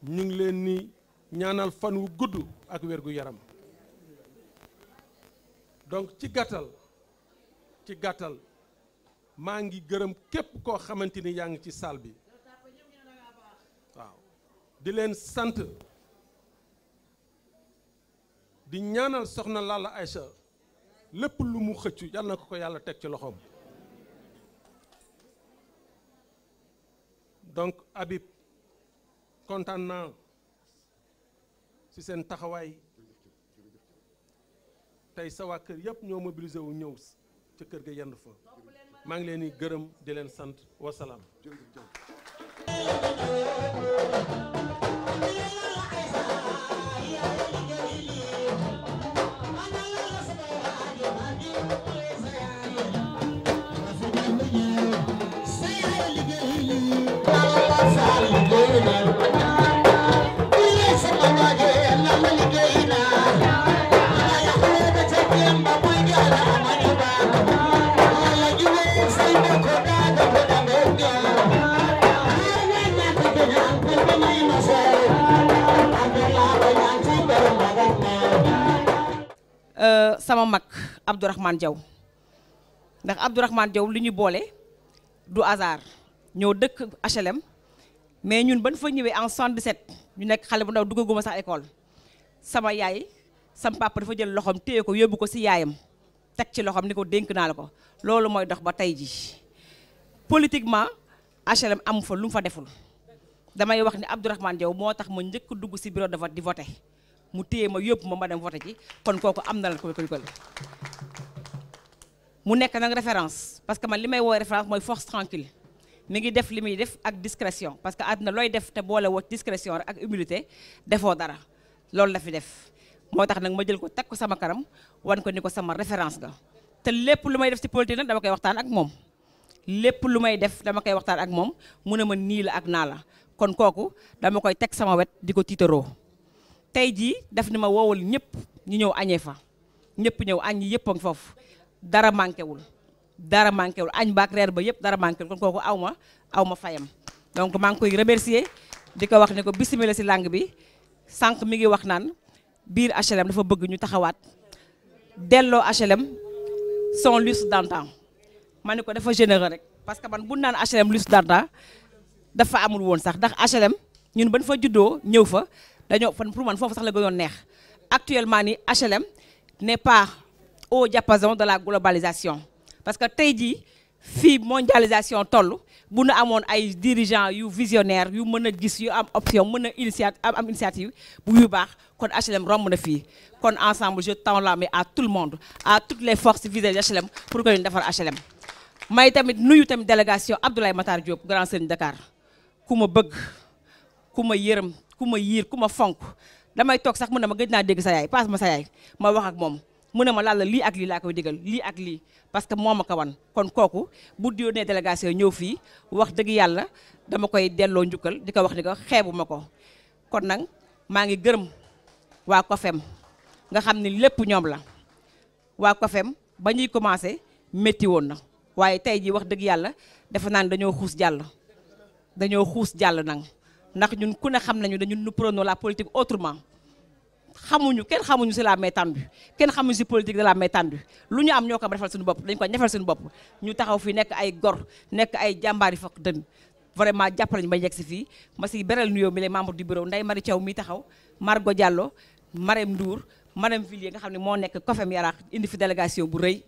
L: ñu ngi leen ni ñaanal fan wu gudd ak wér gu yaram donc ci gàttal maa ngi gërëm képp koo xamante ni yaa ngi ci salle bi waaw di leen sant di ñaanal soxna Lalla Aïcha lépp lu mu xëccu yal na ko yàlla teg ci loxoom donc Habib kontaan naa ci seen taxawaay tey sa waa kër yëpp ñoo mobilisé wu ñëw ca kër ga yenn fa maa ngi leen di gërëm di leen sant wasalaam.
M: sama mag Abdourahmane Diaw ndax Abdourahmane Diaw li ñu boole du hasard ñoo dëkk HLM mais ñun ban fa ñëwee en 77 ñu nekk xale bu ndaw duggaguma sax école sama yaay sama papa dafa jël loxoom téye ko yóbbu ko ci yaayam teg ci loxoom ni ko dénk naa la ko loolu mooy dox ba tey ji politiquement HLM amu fa lu mu fa deful damay wax ni Abdourahmane Diaw moo tax ma njëkk dugg ci bureau de vote di voté mu téye ma yóbbu ma dem voté ci kon kooku am na la ko mu nekk nag référence parce que man li may woowee référence mooy force tranquille mi ngi def li muy def ak discrétion parce que àdduna looy def te boole woo discrétion rek ak humilité defoo dara loolu la fi def moo tax nag ma jël ko teg ko sama kanam wan ko ni ko sama référence ga te lépp lu may def ci politique nag dama koy waxtaan ak moom lépp lu may def dama koy waxtaan ak moom mu ne ma nii la ak naa la kon kooku dama koy teg sama wet di ko tiitaroo tey jii def ni ma woowal ñëpp ñu ñëw añee fa ñëpp ñëw añ yi yëpp a ngi foofu dara manqué wul añ baak reer ba yëpp dara manqué wul kon kooku aw ma fayam donc maa ngi koy remercier di ko wax ne ko bismillah si langue bi sànq mi ngi wax naan biir HLM dafa bëgg ñu taxawaat delloo HLM son lustre d'antan ma ne ko dafa généreux rek parce que man bu naan HLM lustre d'antan dafa amul woon sax ndax HLM ñun ban fa juddoo ñëw fa dañoo fan pour man foofu sax la gënoon neex actuellement ni HLM n'est pas au diapason de la globalisation parce que tey jii fii mondialisation toll bu nu amoon ay dirigeants yu visionnaire yu mën a gis yu am option mën a am initiative bu yu baax kon HLM romb na fii kon ensemble je tends la main à tout le monde à toutes les forces visées de HLM pour que ñu defar HLM may tamit nuyu tamit délégation Abdoulaye Matar Diop Grand Serigne Dakar ku ma bëgg ku ma yërëm ku ma yiir ku ma fonk damay toog sax mu ne ma gëj naa dégg sa yaay passe ma sa yaay ma wax ak moom mu ne ma laal la lii ak lii laa koy digal lii ak lii parce que moo ma ko wan kon kooku bu yónnee délégation ñëw fii wax dëgg yàlla dama koy delloo njukkal di ko wax ni ko xeebu ma ko kon nag maa ngi gërëm waa COFEM nga xam ni lépp ñoom la waa COFEM ba ñuy commencé métti woon na waaye tey jii wax dëgg yàlla defe naa ne dañoo xuus jàll nag ndax ñun ku ne xam nañu dañu nous prenons la politique autrement kenn xamuñu si la main tendue kenn xamuñu si politique de la main tendue lu ñu am ñoo ko defal suñu bopp dañ ko ñefal suñu bopp ñu taxaw fii nekk ay gor nekk ay jàmbaari fokk dën vraiment jàppale ñu ba yegg si fii ma si beral nuyoo mi les membres du bureau Ndeye Marie Thiaw mi taxaw Margot Diallo Marème Ndour Marème Villiers nga xam ne moo nekk COFEM Yaraax indi fi délégation bu rëy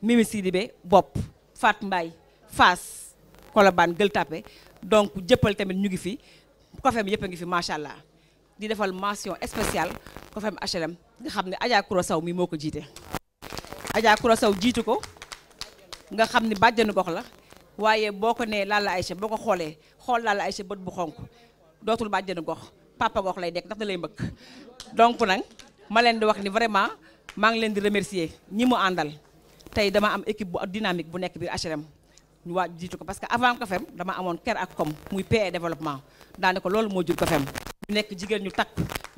M: Mimi Sidibé bopp Fat Mbaye Fass Colobane Gueule Tapée donc jëppal tamit ñu ngi fi COFEM yëpp a ngi fi macha allah di defal mention spéciale COFEM HLM nga xam ne Adja Koura Sow mi moo ko jiite. Adja Koura Sow jiitu ko nga xam ni bàjjanu gox la waaye boo ko nee Lalla Aïcha boo ko xoolee xool Lalla Aïcha bët bu xonk dootul bàjjanu gox papa gox lay nekk ndax da lay mbëkk donc nag ma leen di wax ni vraiment maa ngi leen di remercier ñi mu àndal tey dama am équipe bu dynamique bu nekk biir HLM. ñu waa jiitu ko parce que avant COFEM dama amoon ker ak com muy paix développement daane ko loolu moo jur COFEM ñu nekk jigéen ñu takk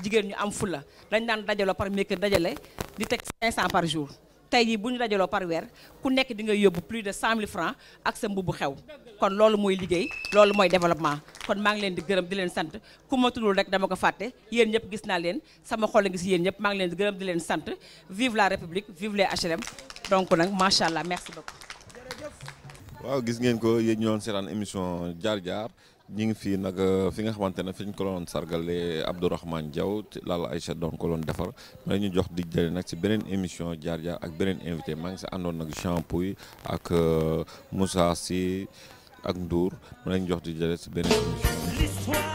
M: jigéen ñu am fulla dañ daan dajaloo par mercredi dajale di teg 500 par jour tey jii bu ñu dajaloo par weer ku nekk di nga yóbbu plus de 100 000 francs ak sa mbubu xew kon loolu mooy liggéey loolu mooy développement kon maa ngi leen di gërëm di leen sant ku ma tuddul rek dama ko fàtte yéen ñëpp gis naa leen sama xol a ngi si yéen ñëpp maa ngi leen di gërëm di leen sant vive la république vive les HLM donc nag macha allah merci beaucoup.
A: waaw gis ngeen ko yéen ñoon seetaan émission jaar-jaar ñi ngi fii nag fi nga xamante ne fi ñu ko doon sargale Abdourahmane Diaw Lalla Aïcha doon ko doon defar ma ñu jox di jële nag ci beneen émission jaar-jaar ak beneen invité maa ngi si àndoon nag Jean Pouy ak Moussa Sy ak Ndour ma lañ jox di jële ci beneen émission